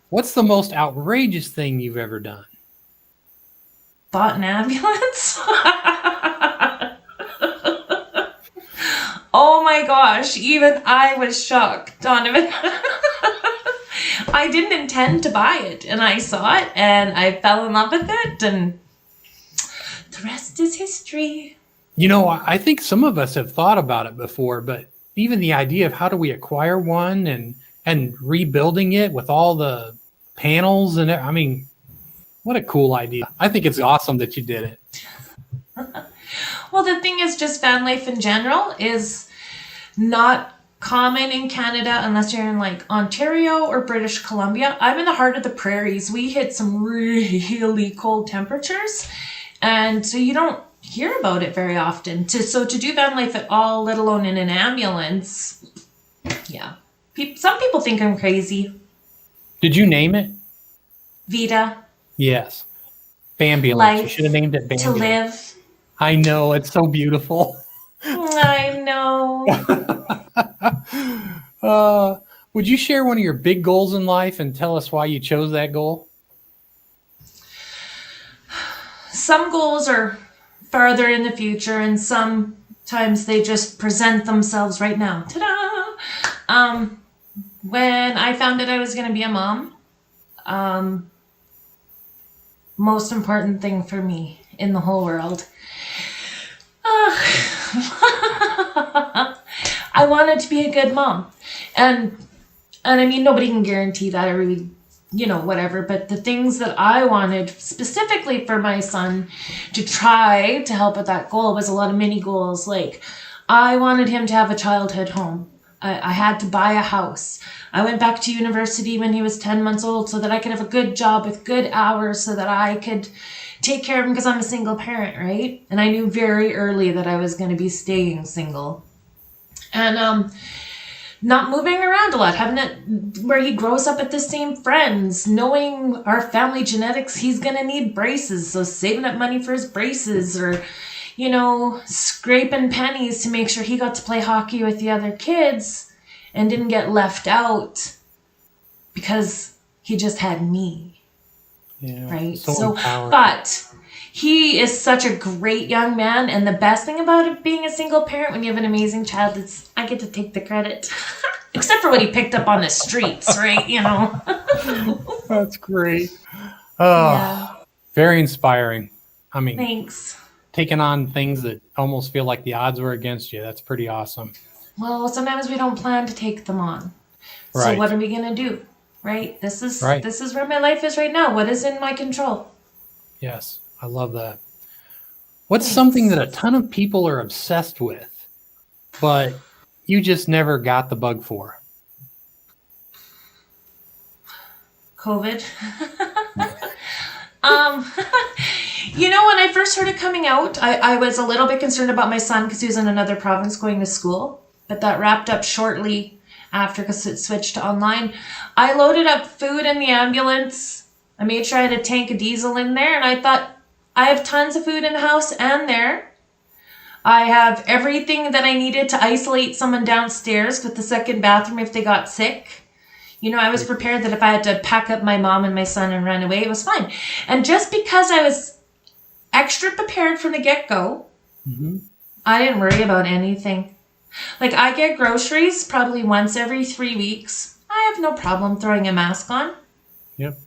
What's the most outrageous thing you've ever done? Bought an ambulance? Oh my gosh, even I was shocked, Donovan. I didn't intend to buy it, and I saw it, and I fell in love with it, and the rest is history. You know, I think some of us have thought about it before, but even the idea of how do we acquire one and rebuilding it with all the panels and I mean, what a cool idea. I think it's awesome that you did it. Well, the thing is, just van life in general is not common in Canada unless you're in like Ontario or British Columbia. I'm in the heart of the prairies. We hit some really cold temperatures, and so you don't hear about it very often. So to do van life at all, let alone in an ambulance, yeah. Some people think I'm crazy. Did you name it? Vita. Yes. Bambulance. Life You should have named it Bambulance. to live. I know, it's so beautiful. I know. Would you share one of your big goals in life and tell us why you chose that goal? Some goals are farther in the future, and sometimes they just present themselves right now. Ta-da! When I found out I was going to be a mom, most important thing for me in the whole world. I wanted to be a good mom. And I mean, nobody can guarantee that, or really, whatever. But the things that I wanted specifically for my son to try to help with that goal was a lot of mini goals. Like, I wanted him to have a childhood home. I had to buy a house. I went back to university when he was 10 months old so that I could have a good job with good hours so that I could take care of him, because I'm a single parent, right? And I knew very early that I was going to be staying single. And not moving around a lot, having it where he grows up with the same friends, knowing our family genetics, he's going to need braces. So saving up money for his braces, or scraping pennies to make sure he got to play hockey with the other kids and didn't get left out because he just had me. Yeah, right? So empowering. But he is such a great young man. And the best thing about it being a single parent when you have an amazing child is I get to take the credit. Except for what he picked up on the streets, right? That's great. Oh, yeah. Very inspiring. I mean, thanks. Taking on things that almost feel like the odds were against you. That's pretty awesome. Well, sometimes we don't plan to take them on. Right. So what are we going to do? Right? This is where my life is right now. What is in my control? Yes, I love that. What's something that a ton of people are obsessed with, but you just never got the bug for? COVID. When I first heard it coming out, I was a little bit concerned about my son because he was in another province going to school, but that wrapped up shortly after because it switched to online. I loaded up food in the ambulance. I made sure I had a tank of diesel in there, and I thought, I have tons of food in the house and there. I have everything that I needed to isolate someone downstairs with the second bathroom if they got sick. I was prepared that if I had to pack up my mom and my son and run away, it was fine. And just because I was extra prepared from the get-go, I didn't worry about anything. Like, I get groceries probably once every 3 weeks. I have no problem throwing a mask on. Yep.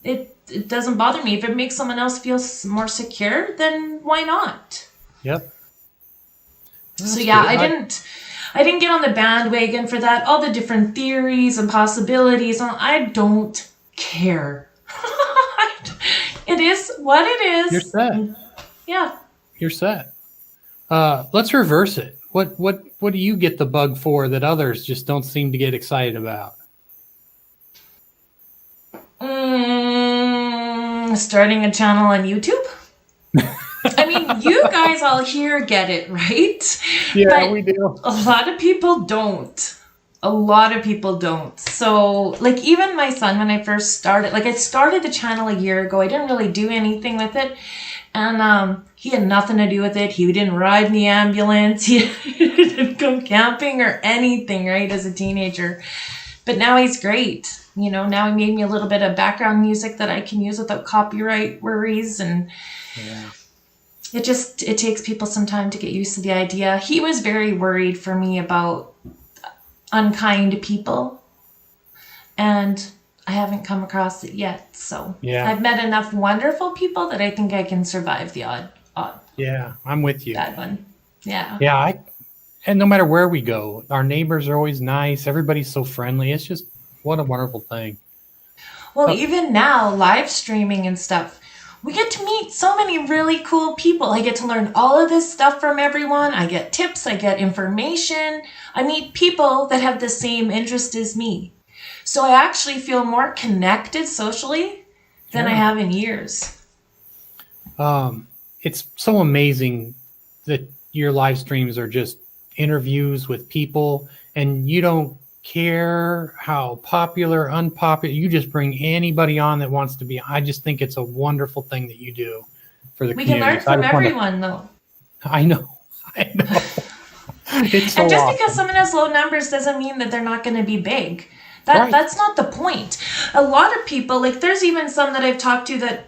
It doesn't bother me. If it makes someone else feel more secure, then why not? Yep. So yeah, I didn't get on the bandwagon for that. All the different theories and possibilities. I don't care. It is what it is. You're set. Yeah. You're set. Let's reverse it. What do you get the bug for that others just don't seem to get excited about? Starting a channel on YouTube. I mean, you guys all here get it, right? Yeah, but we do. A lot of people don't. A lot of people don't. So, like, even my son, when I first started, like, I started the channel a year ago. I didn't really do anything with it. And he had nothing to do with it. He didn't ride in the ambulance. He didn't go camping or anything, right, as a teenager. But now he's great. You know, now he made me a little bit of background music that I can use without copyright worries. And Yeah. it takes people some time to get used to the idea. He was very worried for me about unkind people. And I haven't come across it yet. So Yeah. I've met enough wonderful people that I think I can survive the odd Yeah, I'm with you. bad one. Yeah. Yeah, and no matter where we go, our neighbors are always nice. Everybody's so friendly. It's just what a wonderful thing. Well, even now, live streaming and stuff, we get to meet so many really cool people. I get to learn all of this stuff from everyone. I get tips. I get information. I meet people that have the same interest as me. So I actually feel more connected socially than I Yeah. have in years. It's so amazing that your live streams are just interviews with people, and you don't care how popular, unpopular. You just bring anybody on that wants to be. I just think it's a wonderful thing that you do for the We can community. learn from everyone, though. I know. It's so And just awesome. because someone has low numbers doesn't mean that they're not going to be big. Right. That's not the point. A lot of people, like there's even some that I've talked to that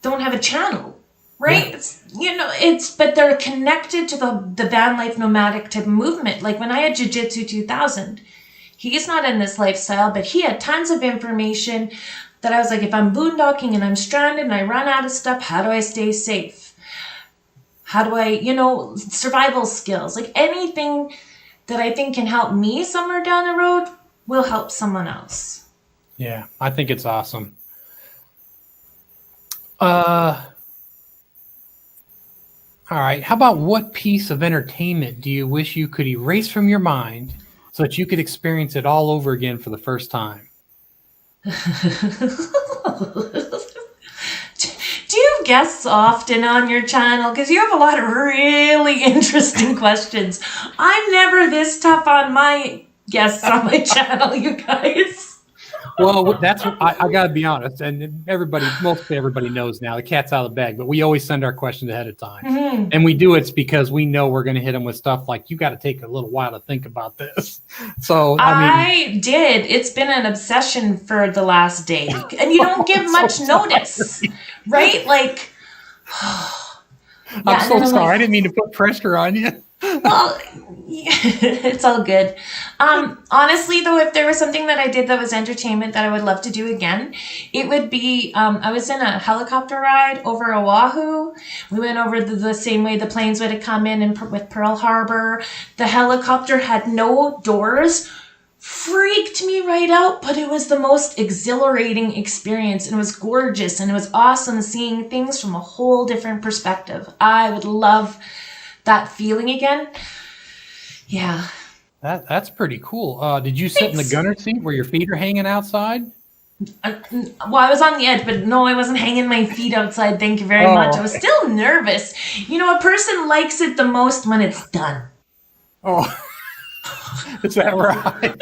don't have a channel, right? Yeah. But they're connected to the van life nomadic type of movement. Like when I had Jiu-Jitsu 2000, he's not in this lifestyle, but he had tons of information that I was like, if I'm boondocking and I'm stranded and I run out of stuff, how do I stay safe? How do I, survival skills, like anything that I think can help me somewhere down the road will help someone else. Yeah, I think it's awesome. All right. How about what piece of entertainment do you wish you could erase from your mind so that you could experience it all over again for the first time? Do you have guests often on your channel? Because you have a lot of really interesting questions. I'm never this tough on my guests on my channel, you guys. Well, that's I got to be honest, and mostly everybody knows now. The cat's out of the bag, but we always send our questions ahead of time, and we do it because we know we're going to hit them with stuff like you got to take a little while to think about this. So I did. It's been an obsession for the last day, and you don't give much notice, right? Like, I'm so sorry. I didn't mean to put pressure on you. Well, it's all good. Honestly, though, if there was something that I did that was entertainment that I would love to do again, it would be, I was in a helicopter ride over Oahu. We went over the same way the planes would have come in with Pearl Harbor. The helicopter had no doors. Freaked me right out, but it was the most exhilarating experience, and it was gorgeous, and it was awesome seeing things from a whole different perspective. I would love that feeling again. Yeah. That's pretty cool. Did you sit in the gunner seat where your feet are hanging outside? Well, I was on the edge, but no, I wasn't hanging my feet outside. Thank you very much. I was still nervous. A person likes it the most when it's done. Oh, is that right?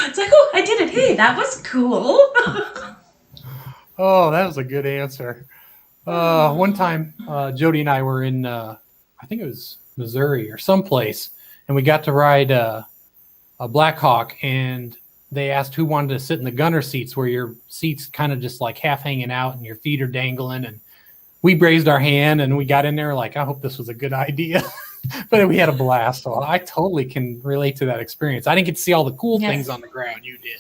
It's like, oh, I did it. Hey, that was cool. Oh, that was a good answer. One time, Jody and I were in, I think it was Missouri or someplace, and we got to ride a Black Hawk, and they asked who wanted to sit in the gunner seats where your seat's kind of just like half hanging out and your feet are dangling. And we raised our hand and we got in there like, I hope this was a good idea. But we had a blast. So I totally can relate to that experience. I didn't get to see all the cool things on the ground. You did.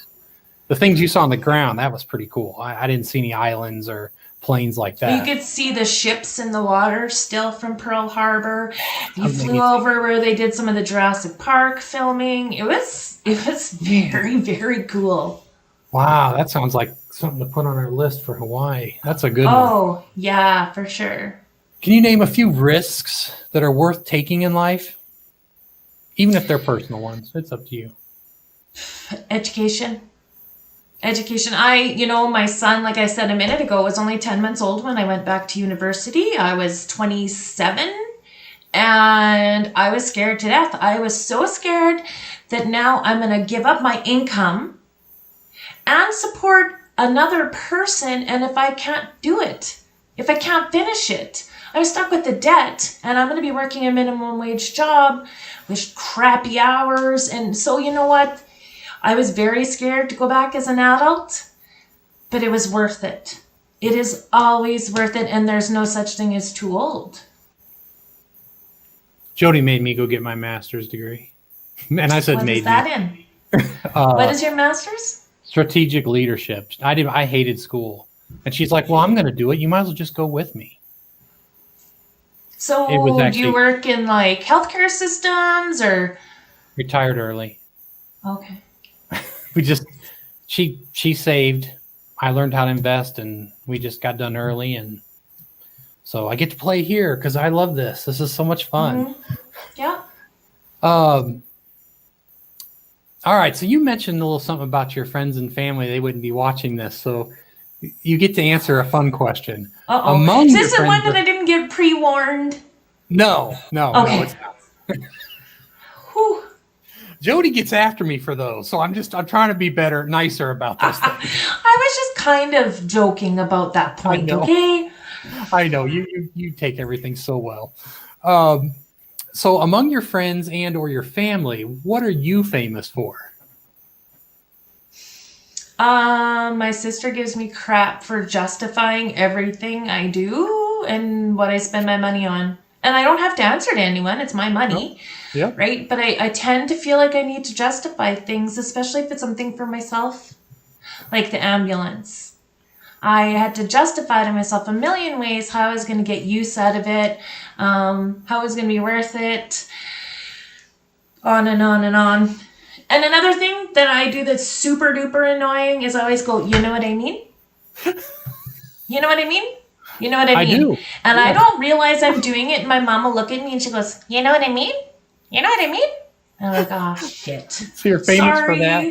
The things you saw on the ground, that was pretty cool. I didn't see any islands or planes like that. You could see the ships in the water still from Pearl Harbor. You flew over where they did some of the Jurassic Park filming. It was very, very cool. Wow, that sounds like something to put on our list for Hawaii. That's a good one. Oh, yeah, for sure. Can you name a few risks that are worth taking in life? Even if they're personal ones, it's up to you. Education. My son, like I said a minute ago, was only 10 months old when I went back to university. I was 27 and I was scared to death. I was so scared that now I'm going to give up my income and support another person. And if I can't do it, if I can't finish it, I'm stuck with the debt and I'm going to be working a minimum wage job with crappy hours. And so, you know what? I was very scared to go back as an adult, but it was worth it. It is always worth it, and there's no such thing as too old. Jody made me go get my master's degree. And I said What made is that me. in? What is your master's? Strategic leadership. I hated school. And she's like, well, I'm going to do it. You might as well just go with me. So It was do actually- you work in like healthcare systems or? Retired early. Okay. She saved. I learned how to invest, and we just got done early. And so I get to play here because I love this. This is so much fun. Mm-hmm. Yeah. All right. So you mentioned a little something about your friends and family. They wouldn't be watching this. So you get to answer a fun question. Uh-oh. Among Is your this the friends one that I didn't get pre-warned? No, Okay. it's not. Whew. Jody gets after me for those. So I'm trying to be nicer about this thing. I was just kind of joking about that point, know. okay? I know you take everything so well. So among your friends and or your family, what are you famous for? My sister gives me crap for justifying everything I do and what I spend my money on. And I don't have to answer to anyone. It's my money. Yeah. Right? But I tend to feel like I need to justify things, especially if it's something for myself. Like the ambulance. I had to justify to myself a million ways how I was going to get use out of it, how it was going to be worth it, on and on and on. And another thing that I do that's super duper annoying is I always go, you know what I mean? You know what I mean? You know what I mean? I do. And Yeah. I don't realize I'm doing it. And my mom will look at me and she goes, you know what I mean? You know what I mean? And I'm like, oh, shit. So you're famous for that?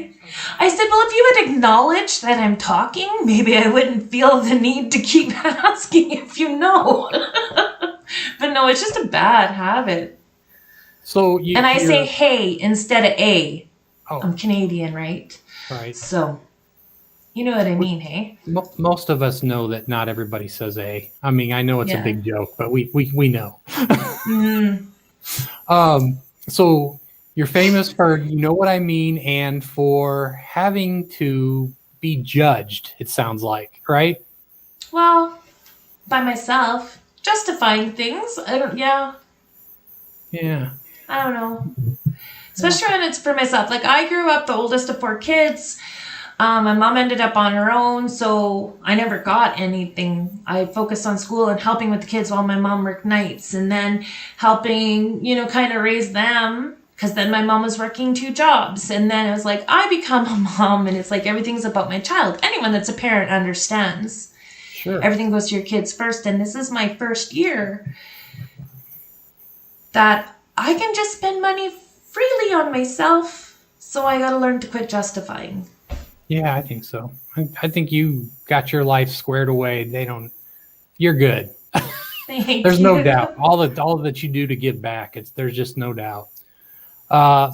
I said, well, if you would acknowledge that I'm talking, maybe I wouldn't feel the need to keep asking if you know. But no, it's just a bad habit. So And I say hey instead of a. Oh. I'm Canadian, right? Right. So, you know what I mean, hey? Most of us know that not everybody says A. I mean, I know it's a Yeah. big joke, but we know. Mm. So you're famous for, you know what I mean, and for having to be judged, it sounds like, right? Well, by myself, justifying things. Yeah. I don't know. Especially when it's for myself. Like, I grew up the oldest of 4 kids. My mom ended up on her own, so I never got anything. I focused on school and helping with the kids while my mom worked nights, and then helping, kind of raise them, because then my mom was working 2 jobs. And then it was like, I become a mom, and it's like everything's about my child. Anyone that's a parent understands. Sure. Everything goes to your kids first, and this is my first year that I can just spend money freely on myself, so I got to learn to quit justifying. Yeah, I think so. I think you got your life squared away. You're good. Thank There's you. no doubt. All that you do to give back, there's just no doubt.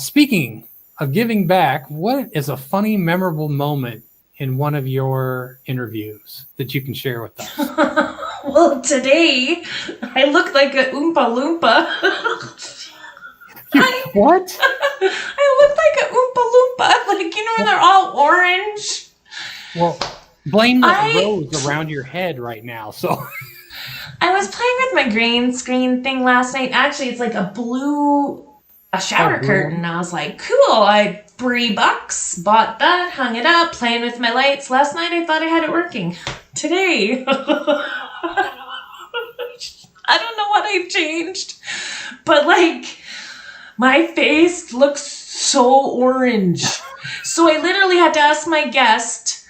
Speaking of giving back, what is a funny, memorable moment in one of your interviews that you can share with us? Well, today I look like a Oompa Loompa. What? I look like a Oompa Loompa. Like, when they're all orange. Well, blame the rose around your head right now. So I was playing with my green screen thing last night. Actually, it's like a shower blue curtain. one? I was like, cool. $3, bought that, hung it up, playing with my lights. Last night I thought I had it working. Today, I don't know what I changed, but my face looks so orange. So I literally had to ask my guest,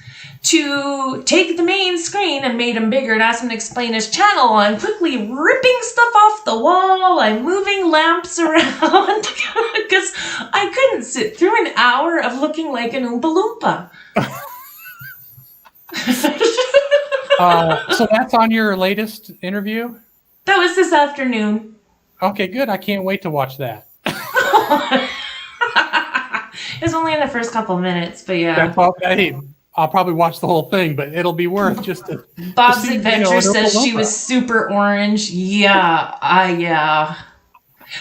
to take the main screen and made him bigger and asked him to explain his channel. I'm quickly ripping stuff off the wall. I'm moving lamps around because I couldn't sit through an hour of looking like an Oompa Loompa. So that's on your latest interview? That was this afternoon. Okay, good. I can't wait to watch that. It was only in the first couple minutes, but yeah. That's all, hey, I'll probably watch the whole thing, but it'll be worth just to. Bob's to see, Adventure an says she Oompa was super orange. Yeah, yeah.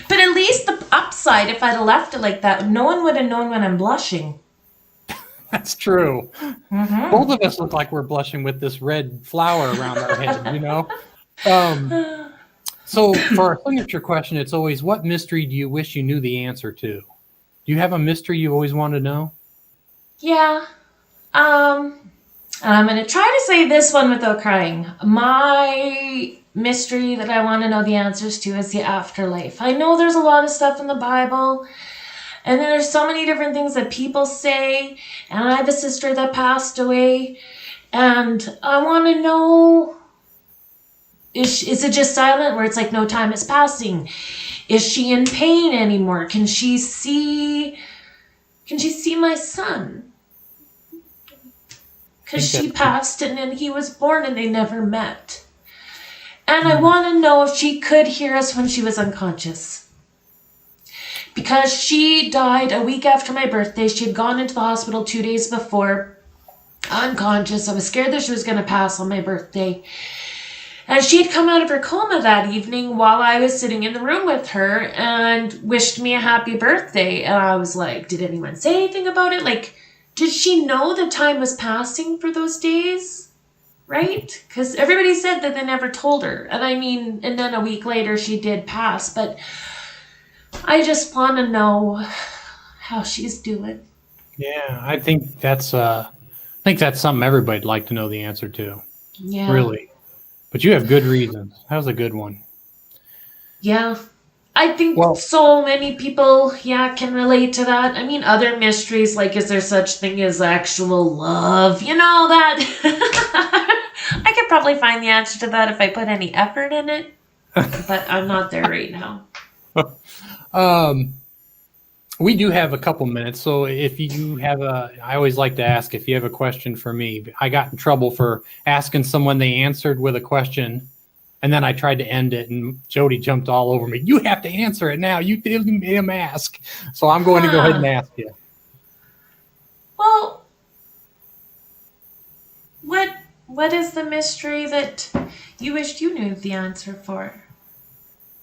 But at least the upside, if I'd have left it like that, no one would have known when I'm blushing. That's true. Mm-hmm. Both of us look like we're blushing with this red flower around our head, you know? So for our signature question, it's always, what mystery do you wish you knew the answer to? Do you have a mystery you always want to know? Yeah. I'm going to try to say this one without crying. My mystery that I want to know the answers to is the afterlife. I know there's a lot of stuff in the Bible, and then there's so many different things that people say, and I have a sister that passed away, and I want to know, is it just silent where it's like no time is passing? Is she in pain anymore? Can she see my son? Because she passed and then he was born and they never met. And I want to know if she could hear us when she was unconscious. Because she died a week after my birthday. She had gone into the hospital 2 days before, unconscious. I was scared that she was going to pass on my birthday. And she had come out of her coma that evening while I was sitting in the room with her and wished me a happy birthday. And I was like, did anyone say anything about it? Like, did she know the time was passing for those days? Right? Because everybody said that they never told her. And I mean, and then a week later she did pass. But I just want to know how she's doing. Yeah, I think that's something everybody'd like to know the answer to. Yeah. Really. But you have good reasons. That was a good one. Yeah. I think so many people, can relate to that. I mean, other mysteries, like, is there such thing as actual love? You know, that I could probably find the answer to that if I put any effort in it. But I'm not there right now. We do have a couple minutes, so if you have I always like to ask if you have a question for me. I got in trouble for asking someone they answered with a question, and then I tried to end it, and Jody jumped all over me. You have to answer it now. You didn't make him ask. So I'm going to go ahead and ask you. Well, what is the mystery that you wished you knew the answer for?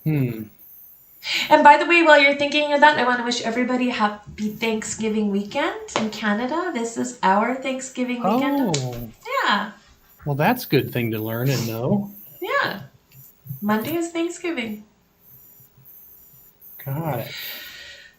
And by the way, while you're thinking of that, I want to wish everybody a happy Thanksgiving weekend in Canada. This is our Thanksgiving weekend. Oh. Yeah. Well, that's a good thing to learn and know. Yeah. Monday is Thanksgiving. Got it.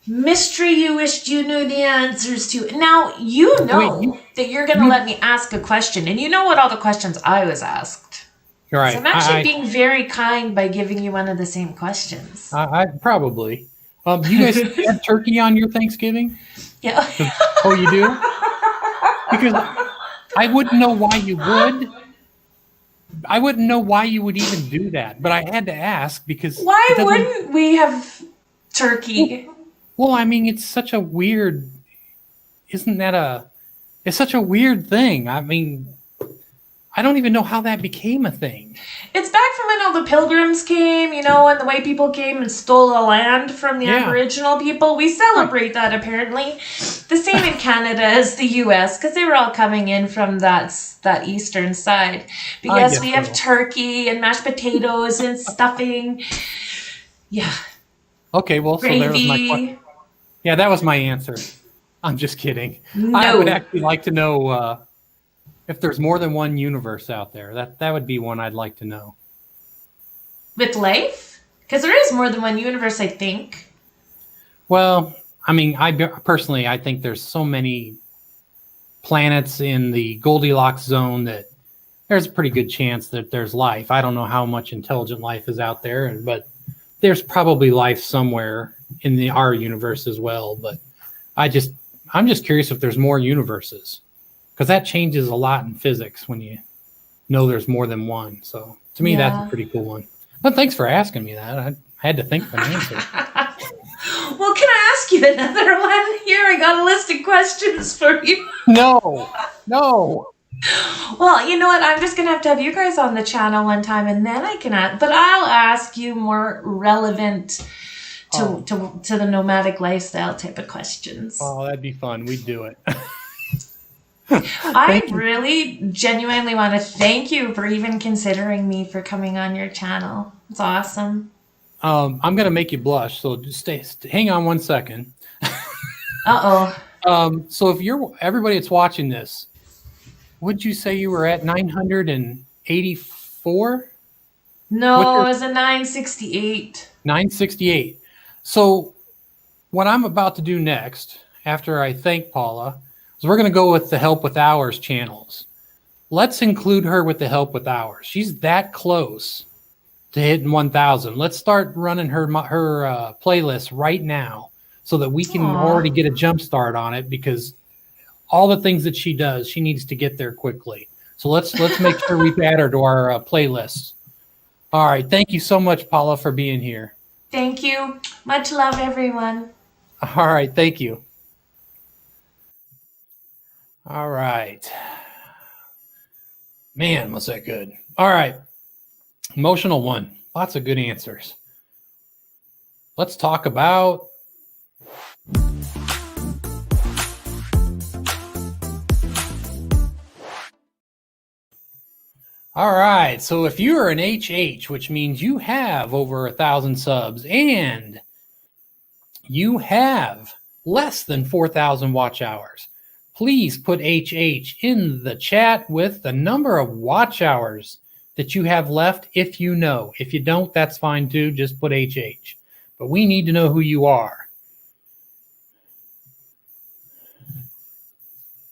Mystery you wished you knew the answers to. Now, you know that you're going to let me ask a question, and you know what all the questions I was asked. Right. So I'm actually being very kind by giving you one of the same questions. I probably. You guys have turkey on your Thanksgiving? Yeah. Oh, you do? Because I wouldn't know why you would. I wouldn't know why you would even do that, but I had to ask because. Why wouldn't we have turkey? Well, I mean, it's such a weird. Isn't that it's such a weird thing. I mean, I don't even know how that became a thing. It's back from when all the pilgrims came, and the white people came and stole the land from the Aboriginal people. We celebrate that, apparently. The same in Canada as the U.S., because they were all coming in from that eastern side. But yes, we have turkey and mashed potatoes and stuffing. Yeah. Okay, well, Gravy. So there was my question. Yeah, that was my answer. I'm just kidding. No. I would actually like to know... if there's more than one universe out there, that would be one I'd like to know. With life? Because there is more than one universe, I think. Well, I mean, I think there's so many planets in the Goldilocks zone that there's a pretty good chance that there's life. I don't know how much intelligent life is out there, but there's probably life somewhere in our universe as well. But I'm just curious if there's more universes. because that changes a lot in physics when you know there's more than one. So to me, that's a pretty cool one. But thanks for asking me that. I had to think of an answer. Well, can I ask you another one? Here, I got a list of questions for you. No. Well, you know what? I'm just gonna have you guys on the channel one time, and then I can ask. But I'll ask you more relevant to the nomadic lifestyle type of questions. Oh, that'd be fun. We'd do it. I really genuinely want to thank you for even considering me for coming on your channel. It's awesome. I'm going to make you blush, so just hang on 1 second. So if everybody that's watching this, would you say you were at 984? No, it was a 968. 968. So what I'm about to do next, after I thank Paula, is we're going to go with the Help with Hours channels. Let's include her with the Help with Hours. She's that close to hitting 1,000. Let's start running her playlist right now so that we can already get a jump start on it, because all the things that she does, she needs to get there quickly. So let's make sure we add her to our playlist. All right. Thank you so much, Paula, for being here. Thank you. Much love, everyone. All right. Thank you. All right. Man, was that good. All right. Emotional one. Lots of good answers. Let's talk about all right. So if you're an HH, which means you have over 1,000 subs and you have less than 4,000 watch hours, please put HH in the chat with the number of watch hours that you have left, if you know. If you don't, that's fine too. Just put HH. But we need to know who you are.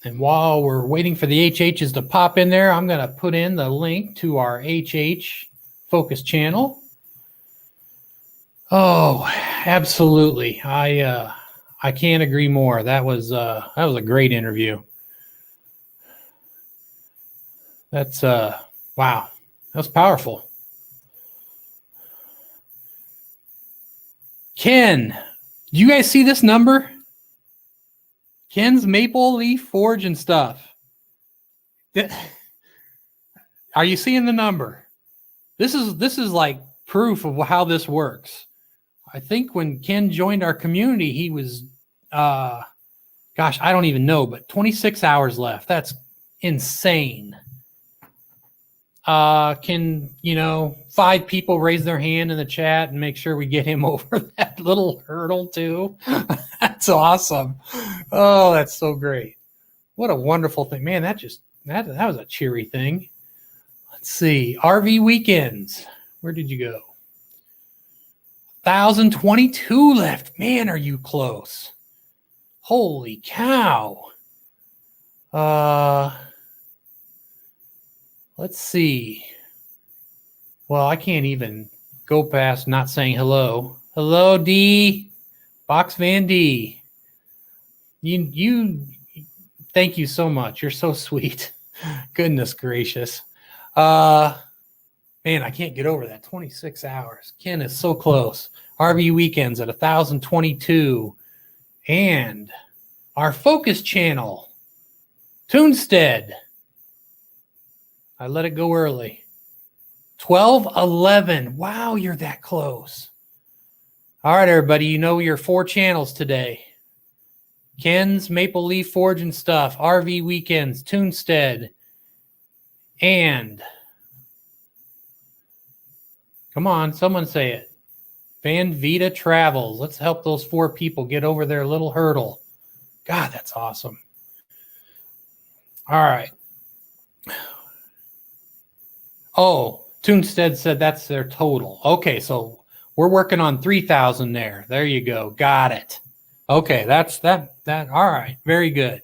And while we're waiting for the HHs to pop in there, I'm going to put in the link to our HH focus channel. Oh, absolutely. I can't agree more. That was a great interview. That's wow. That's powerful. Ken, do you guys see this number? Ken's Maple Leaf Forge and stuff. Are you seeing the number? This is like proof of how this works. I think when Ken joined our community, he was, gosh, I don't even know, but 26 hours left. That's insane. Can 5 people raise their hand in the chat and make sure we get him over that little hurdle too? That's awesome. Oh, that's so great. What a wonderful thing, man. That was a cheery thing. Let's see. RV weekends. Where did you go? 1,022 left. Man, are you close? Holy cow. Let's see. Well, I can't even go past not saying hello. Hello, D. Box Van D. You thank you so much. You're so sweet. Goodness gracious. Man, I can't get over that. 26 hours. Ken is so close. RV weekends at 1,022. And our focus channel, Toonstead. I let it go early. 1211. Wow, you're that close. All right, everybody. You know your 4 channels today. Ken's Maple Leaf Forge and Stuff, RV Weekends, Toonstead, and come on, someone say it. Van Vita Travels. Let's help those 4 people get over their little hurdle. God, that's awesome. All right. Oh, Toonstead said that's their total. Okay, so we're working on 3,000 there. There you go. Got it. Okay, that's that. All right, very good.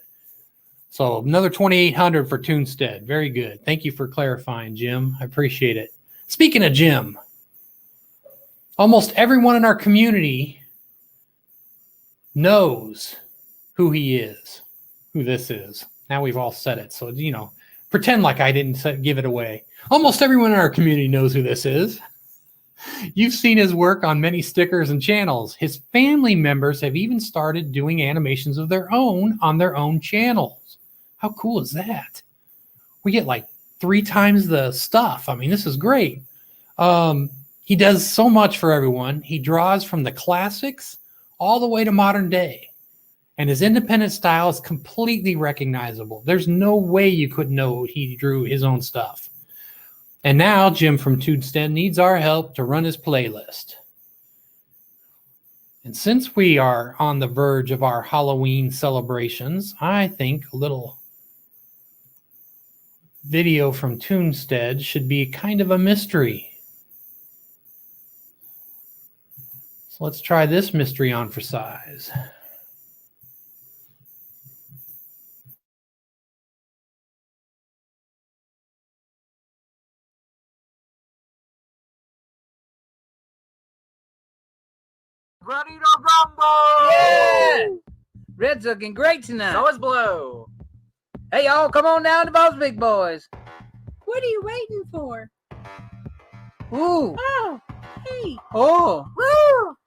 So another 2,800 for Toonstead. Very good. Thank you for clarifying, Jim. I appreciate it. Speaking of Jim, almost everyone in our community knows who he is, who this is. Now we've all said it. So, pretend like I didn't give it away. Almost everyone in our community knows who this is. You've seen his work on many stickers and channels. His family members have even started doing animations of their own on their own channels. How cool is that? We get like 3 times the stuff. I mean, this is great. He does so much for everyone. He draws from the classics all the way to modern day. And his independent style is completely recognizable. There's no way you could know he drew his own stuff. And now Jim from Toonstead needs our help to run his playlist. And since we are on the verge of our Halloween celebrations, I think a little video from Toonstead should be kind of a mystery. So let's try this mystery on for size. Ready to rumble! Yeah! Red's looking great tonight. So is blue. Hey, y'all, come on down to those big boys. What are you waiting for? Ooh. Oh, hey. Oh. Woo!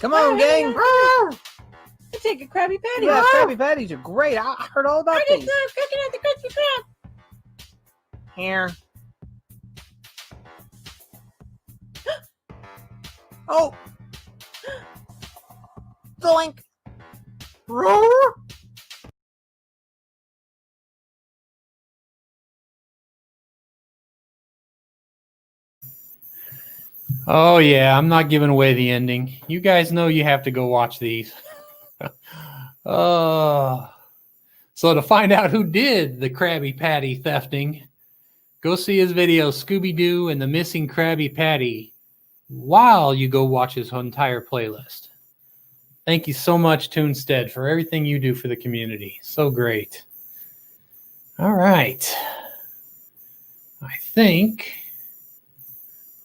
Come on, gang. I take a Krabby Patty. Yeah, Krabby Patties are great. I heard all about I just these. love cooking at the Krusty Krab. Here. Oh. Zoink. Roar. Oh, yeah, I'm not giving away the ending. You guys know you have to go watch these. So to find out who did the Krabby Patty thefting, go see his video, Scooby-Doo and the Missing Krabby Patty, while you go watch his entire playlist. Thank you so much, Toonstead, for everything you do for the community. So great. All right. I think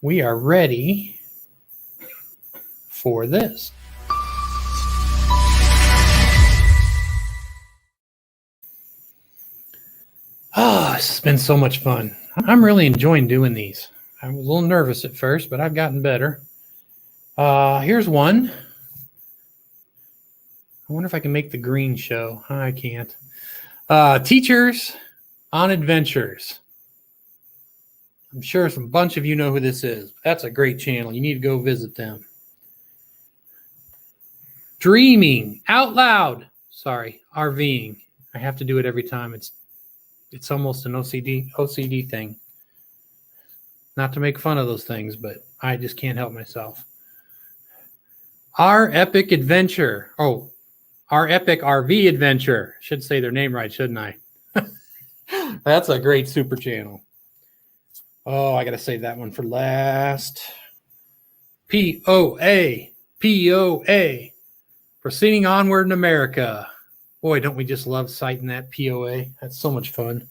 we are ready for this. Oh, this has been so much fun. I'm really enjoying doing these. I was a little nervous at first, but I've gotten better. Here's one. I wonder if I can make the green show. I can't. Teachers on Adventures. I'm sure a bunch of you know who this is. That's a great channel. You need to go visit them. Dreaming out loud. Sorry, RVing. I have to do it every time. It's almost an OCD thing. Not to make fun of those things, but I just can't help myself. Our Epic Adventure. Oh, Our Epic RV Adventure. Should say their name right, shouldn't I? That's a great super channel. Oh, I got to save that one for last. POA. Proceeding Onward in America. Boy, don't we just love citing that POA? That's so much fun.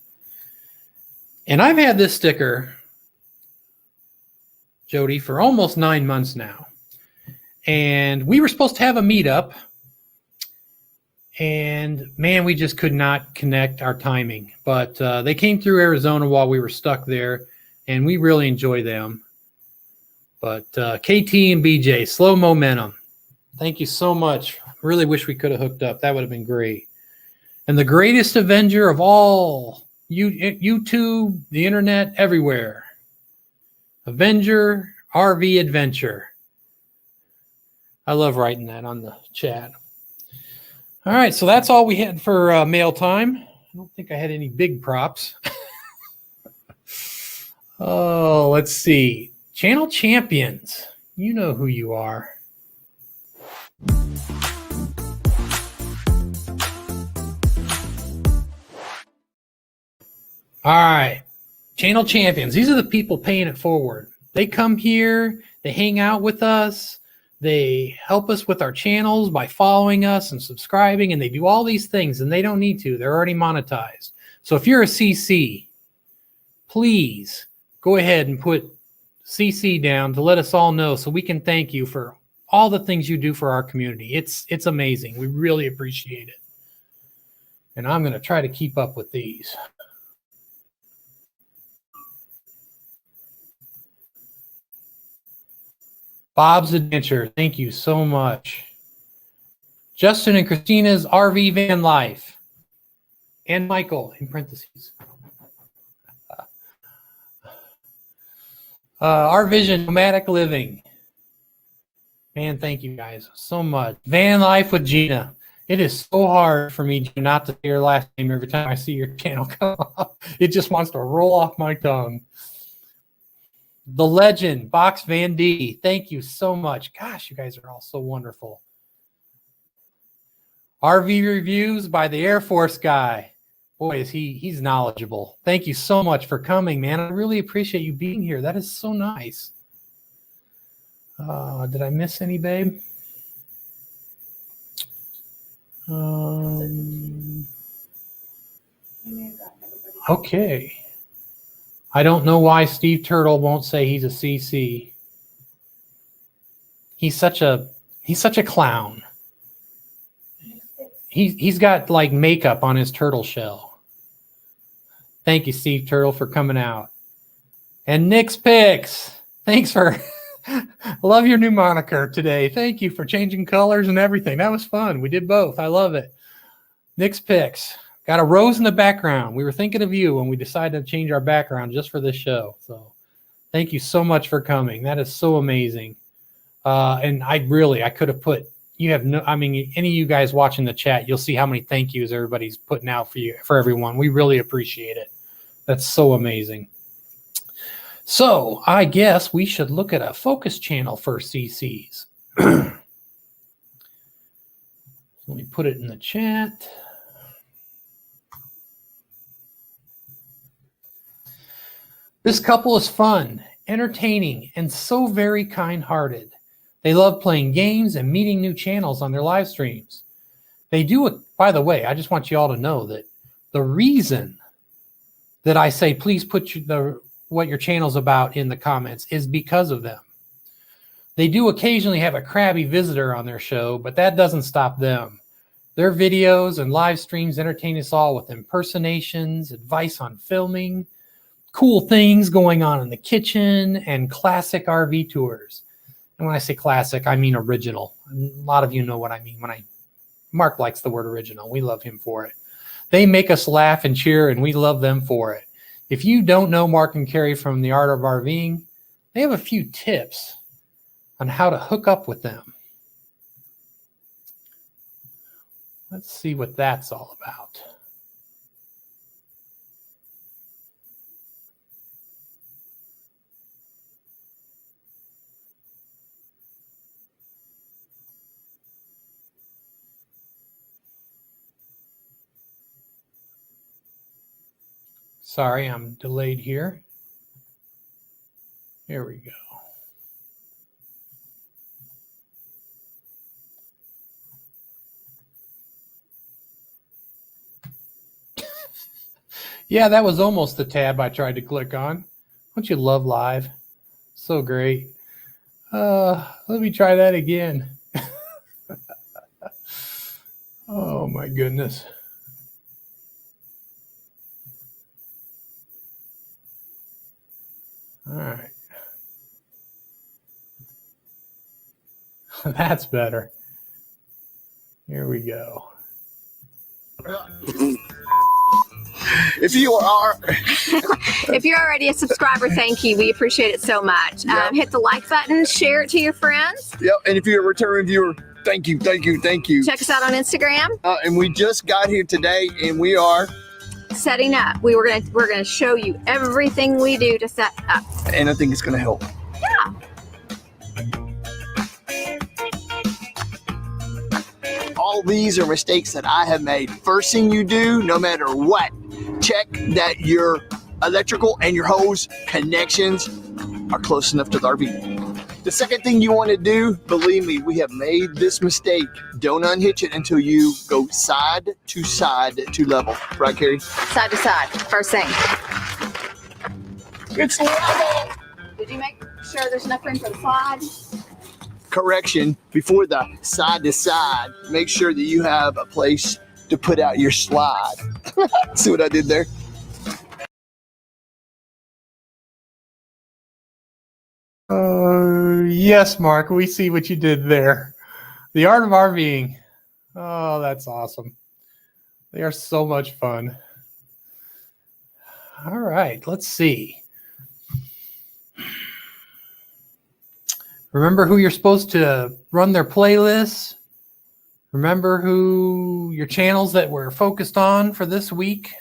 And I've had this sticker, Jody, for almost 9 months now. And we were supposed to have a meetup. And man, we just could not connect our timing. But they came through Arizona while we were stuck there. And we really enjoy them. But KT and BJ, slow momentum. Thank you so much. Really wish we could have hooked up. That would have been great. And the greatest Avenger of all, YouTube, the internet, everywhere. Avenger RV Adventure. I love writing that on the chat. All right, so that's all we had for mail time. I don't think I had any big props. Oh, let's see. Channel champions. You know who you are. All right. Channel champions. These are the people paying it forward. They come here. They hang out with us. They help us with our channels by following us and subscribing, and they do all these things, and they don't need to. They're already monetized. So if you're a CC, please go ahead and put CC down to let us all know so we can thank you for all the things you do for our community. It's amazing. We really appreciate it. And I'm going to try to keep up with these. Bob's Adventure, thank you so much. Justin and Christina's RV Van Life. And Michael, in parentheses. Our Vision, Nomadic Living. Man, thank you guys so much. Van Life with Gina. It is so hard for me not to say your last name every time I see your channel come up. It just wants to roll off my tongue. The Legend, Box Van D. Thank you so much. Gosh, you guys are all so wonderful. RV Reviews by the Air Force guy. Boy, is he's knowledgeable. Thank you so much for coming, man. I really appreciate you being here. That is so nice. Did I miss any, babe? Okay. I don't know why Steve Turtle won't say he's a CC. He's such a clown. He's got like makeup on his turtle shell. Thank you, Steve Turtle, for coming out. And Nick's Picks. Thanks for love your new moniker today. Thank you for changing colors and everything. That was fun. We did both. I love it. Nick's Picks. Got a rose in the background. We were thinking of you when we decided to change our background just for this show. So thank you so much for coming. That is so amazing. And I could have put, you have no, I mean, any of you guys watching the chat, you'll see how many thank yous everybody's putting out for everyone. We really appreciate it. That's so amazing. So I guess we should look at a focus channel for CCs. Let me put it in the chat. This couple is fun, entertaining, and so very kind-hearted. They love playing games and meeting new channels on their live streams. They do it, by the way, I just want you all to know that the reason that I say please put what your channel's about in the comments is because of them. They do occasionally have a crabby visitor on their show, but that doesn't stop them. Their videos and live streams entertain us all with impersonations, advice on filming, cool things going on in the kitchen, and classic RV tours. And when I say classic, I mean original. A lot of you know what I mean when Mark likes the word original. We love him for it. They make us laugh and cheer, and we love them for it. If you don't know Mark and Carrie from The Art of RVing, they have a few tips on how to hook up with them. Let's see what that's all about. Sorry, I'm delayed here. Here we go. Yeah, that was almost the tab I tried to click on. Don't you love live? So great. Let me try that again. Oh my goodness. All right. That's better. Here we go. If you are if you're already a subscriber, thank you. We appreciate it so much. Yep. Hit the like button, share it to your friends. Yep, and if you're a returning viewer, thank you. Check us out on Instagram. And we just got here today, and we are setting up. We're gonna show you everything we do to set up. And I think it's gonna help. Yeah. All these are mistakes that I have made. First thing you do, no matter what, check that your electrical and your hose connections are close enough to the RV. The second thing you want to do, believe me, we have made this mistake. Don't unhitch it until you go side to level. Right, Carrie? Side to side. First thing. It's level. Did you make sure there's enough room for the slide? Correction, before the side to side, make sure that you have a place to put out your slide. See what I did there? Yes, Mark, we see what you did there. The art of RVing. Oh, that's awesome. They are so much fun. All right, let's see. Remember who you're supposed to run their playlists. Remember who your channels that we're focused on for this week.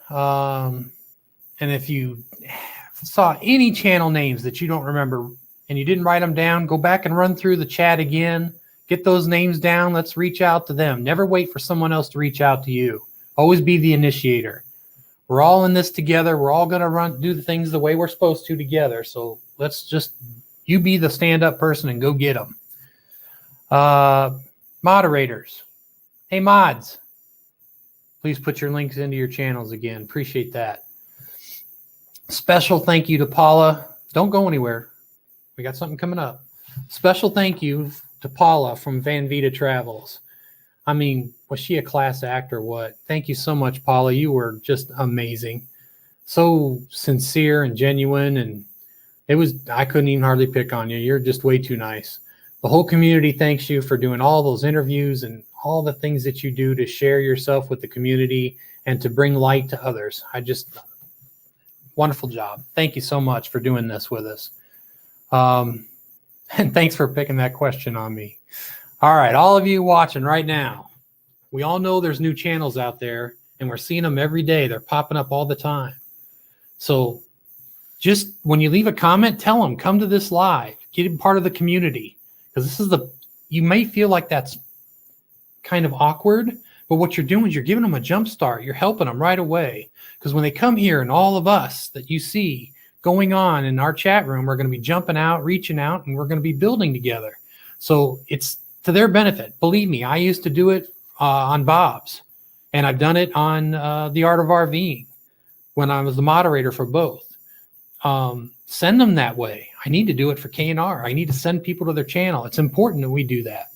And if you saw any channel names that you don't remember and you didn't write them down, go back and run through the chat again. Get those names down. Let's reach out to them. Never wait for someone else to reach out to you. Always be the initiator. We're all in this together. We're all going to do the things the way we're supposed to together. So let's just, you be the stand-up person and go get them. Moderators. Hey, mods. Please put your links into your channels again. Appreciate that. Special thank you to Paula. Don't go anywhere. We got something coming up. Special thank you to Paula from Van Vita Travels. I mean, was she a class act or what? Thank you so much, Paula. You were just amazing. So sincere and genuine. And I couldn't even hardly pick on you. You're just way too nice. The whole community thanks you for doing all those interviews and all the things that you do to share yourself with the community and to bring light to others. Wonderful job. Thank you so much for doing this with us. And thanks for picking that question on me. All right, all of you watching right now, we all know there's new channels out there and we're seeing them every day. They're popping up all the time. So just when you leave a comment, tell them, come to this live, get part of the community. Because you may feel like that's kind of awkward, but what you're doing is you're giving them a jump start. You're helping them right away. Because when they come here and all of us that you see going on in our chat room, we're going to be jumping out, reaching out, and we're going to be building together. So it's to their benefit. Believe me, I used to do it on Bob's, and I've done it on The Art of RVing when I was the moderator for both. Send them that way. I need to do it for K&R. I need to send people to their channel. It's important that we do that.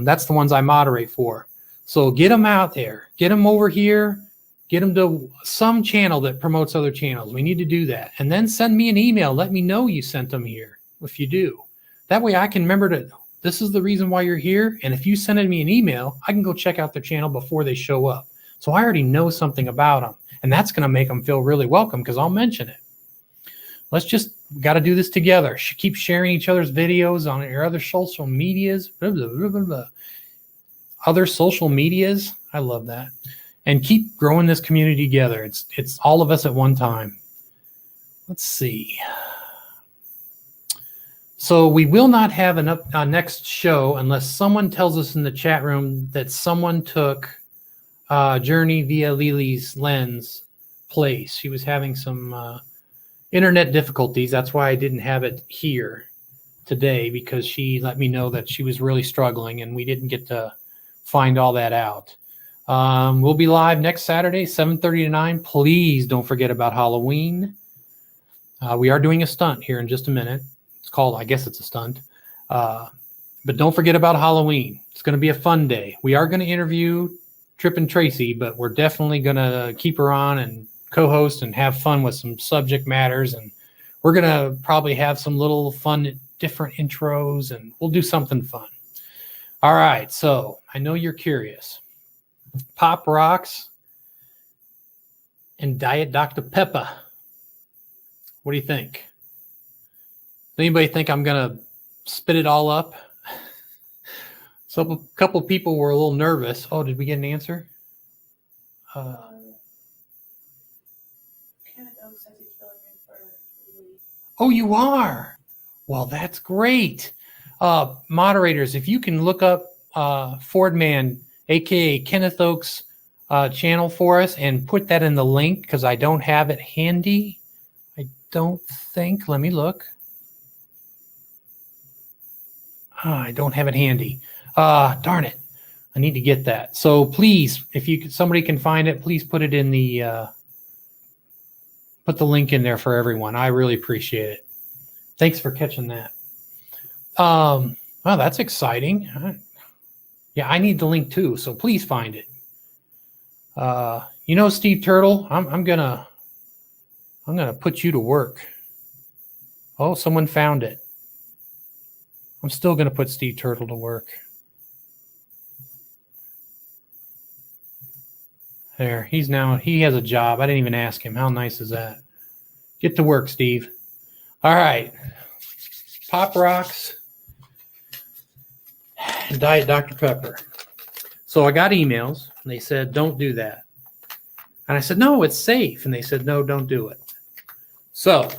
That's the ones I moderate for. So get them out there. Get them over here. Get them to some channel that promotes other channels. We need to do that. And then send me an email. Let me know you sent them here if you do. That way I can remember this is the reason why you're here. And if you send me an email, I can go check out their channel before they show up. So I already know something about them. And that's going to make them feel really welcome because I'll mention it. We got to do this together. Keep sharing each other's videos on your other social medias. Blah, blah, blah, blah, blah. Other social medias. I love that. And keep growing this community together. It's all of us at one time. Let's see. So we will not have a next show unless someone tells us in the chat room that someone took Journey via Lily's Lens place. She was having some internet difficulties. That's why I didn't have it here today, because she let me know that she was really struggling and we didn't get to find all that out. We'll be live next Saturday, 7:30 to 9. Please don't forget about Halloween. We are doing a stunt here in just a minute. It's called, I guess it's a stunt. But don't forget about Halloween. It's going to be a fun day. We are going to interview Trip and Tracy, but we're definitely going to keep her on and co-host and have fun with some subject matters. And we're going to probably have some little fun, different intros, and we'll do something fun. All right. So I know you're curious. Pop Rocks and Diet Dr. Peppa. What do you think? Does anybody think I'm going to spit it all up? So a couple people were a little nervous. Oh, did we get an answer? Oh, you are? Well, that's great. Moderators, if you can look up Fordman, a.k.a. Kenneth Oak's channel for us and put that in the link, because I don't have it handy. don't think. Let me look. I don't have it handy. Darn it. I need to get that. So please, if somebody can find it, please put it in the put the link in there for everyone. I really appreciate it. Thanks for catching that. Oh, that's exciting. Yeah, I need the link too, so please find it. Steve Turtle, I'm gonna put you to work. Oh, someone found it. I'm still gonna put Steve Turtle to work. There, he has a job. I didn't even ask him. How nice is that? Get to work, Steve. All right. Pop Rocks and Diet Dr. Pepper. So I got emails and they said, don't do that. And I said, no, it's safe. And they said, no, don't do it. So,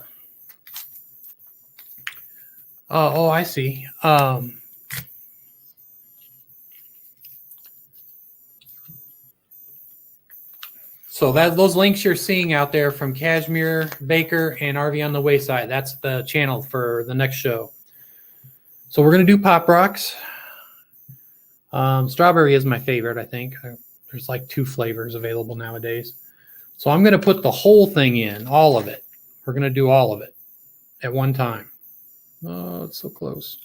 I see. So those links you're seeing out there from Cashmere, Baker, and RV on the Wayside, that's the channel for the next show. So we're going to do Pop Rocks. Strawberry is my favorite, I think. There's like 2 flavors available nowadays. So I'm going to put the whole thing in, all of it. We're going to do all of it at one time. Oh, it's so close.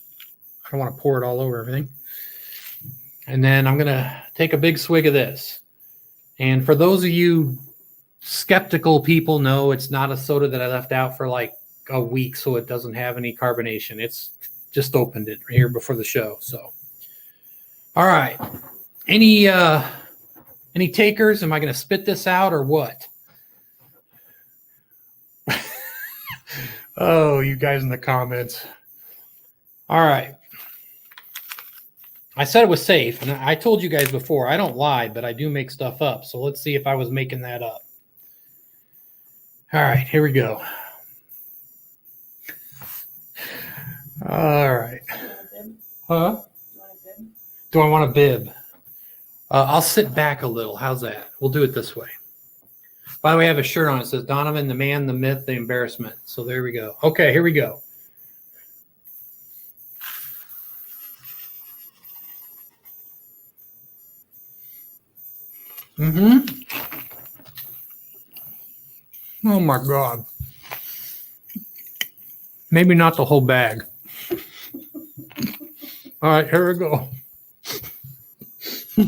I don't want to pour it all over everything. And then I'm going to take a big swig of this. And for those of you skeptical people, no, it's not a soda that I left out for like a week, so it doesn't have any carbonation. It's just opened it right here before the show. So, all right. Any takers? Am I going to spit this out or what? Oh, you guys in the comments. All right. I said it was safe, and I told you guys before, I don't lie, but I do make stuff up. So let's see if I was making that up. All right, here we go. All right. Huh? Do I want a bib? I'll sit back a little. How's that? We'll do it this way. By the way, I have a shirt on. It says Donovan, the man, the myth, the embarrassment. So there we go. Okay, here we go. Oh my God. Maybe not the whole bag. All right, here we go.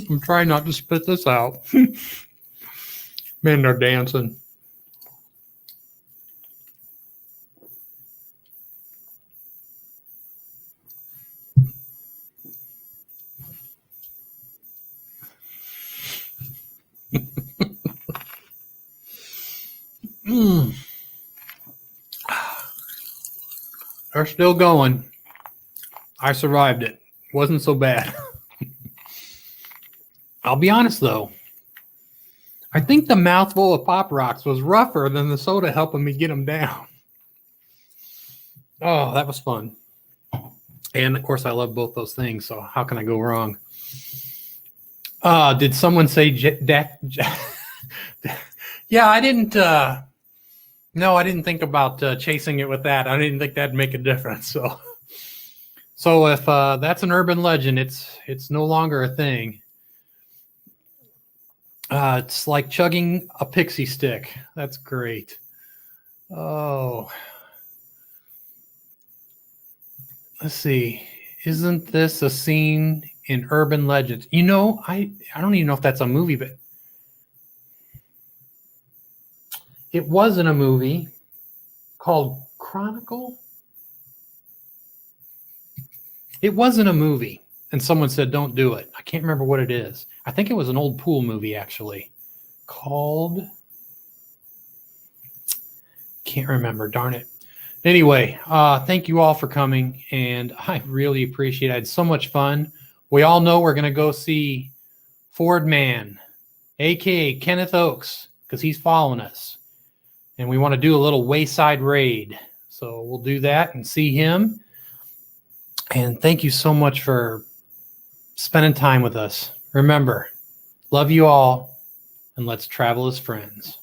I'm trying not to spit this out. Man, they're dancing. They're still going. I survived it. Wasn't so bad. I'll be honest though. I think the mouthful of Pop Rocks was rougher than the soda helping me get them down. Oh, that was fun. And of course I love both those things, so how can I go wrong? Did someone say yeah, I didn't no, I didn't think about chasing it with that. I didn't think that'd make a difference. So if that's an urban legend, it's no longer a thing. It's like chugging a pixie stick. That's great. Oh, let's see. Isn't this a scene in Urban Legends? You know, I don't even know if that's a movie, but it wasn't a movie called Chronicle. It wasn't a movie. And someone said, don't do it. I can't remember what it is. I think it was an old pool movie, actually. Called... Can't remember, darn it. Anyway, thank you all for coming. And I really appreciate it. I had so much fun. We all know we're going to go see Ford Man, a.k.a. Kenneth Oakes, because he's following us. And we want to do a little Wayside raid. So we'll do that and see him. And thank you so much for spending time with us. Remember, love you all, and let's travel as friends.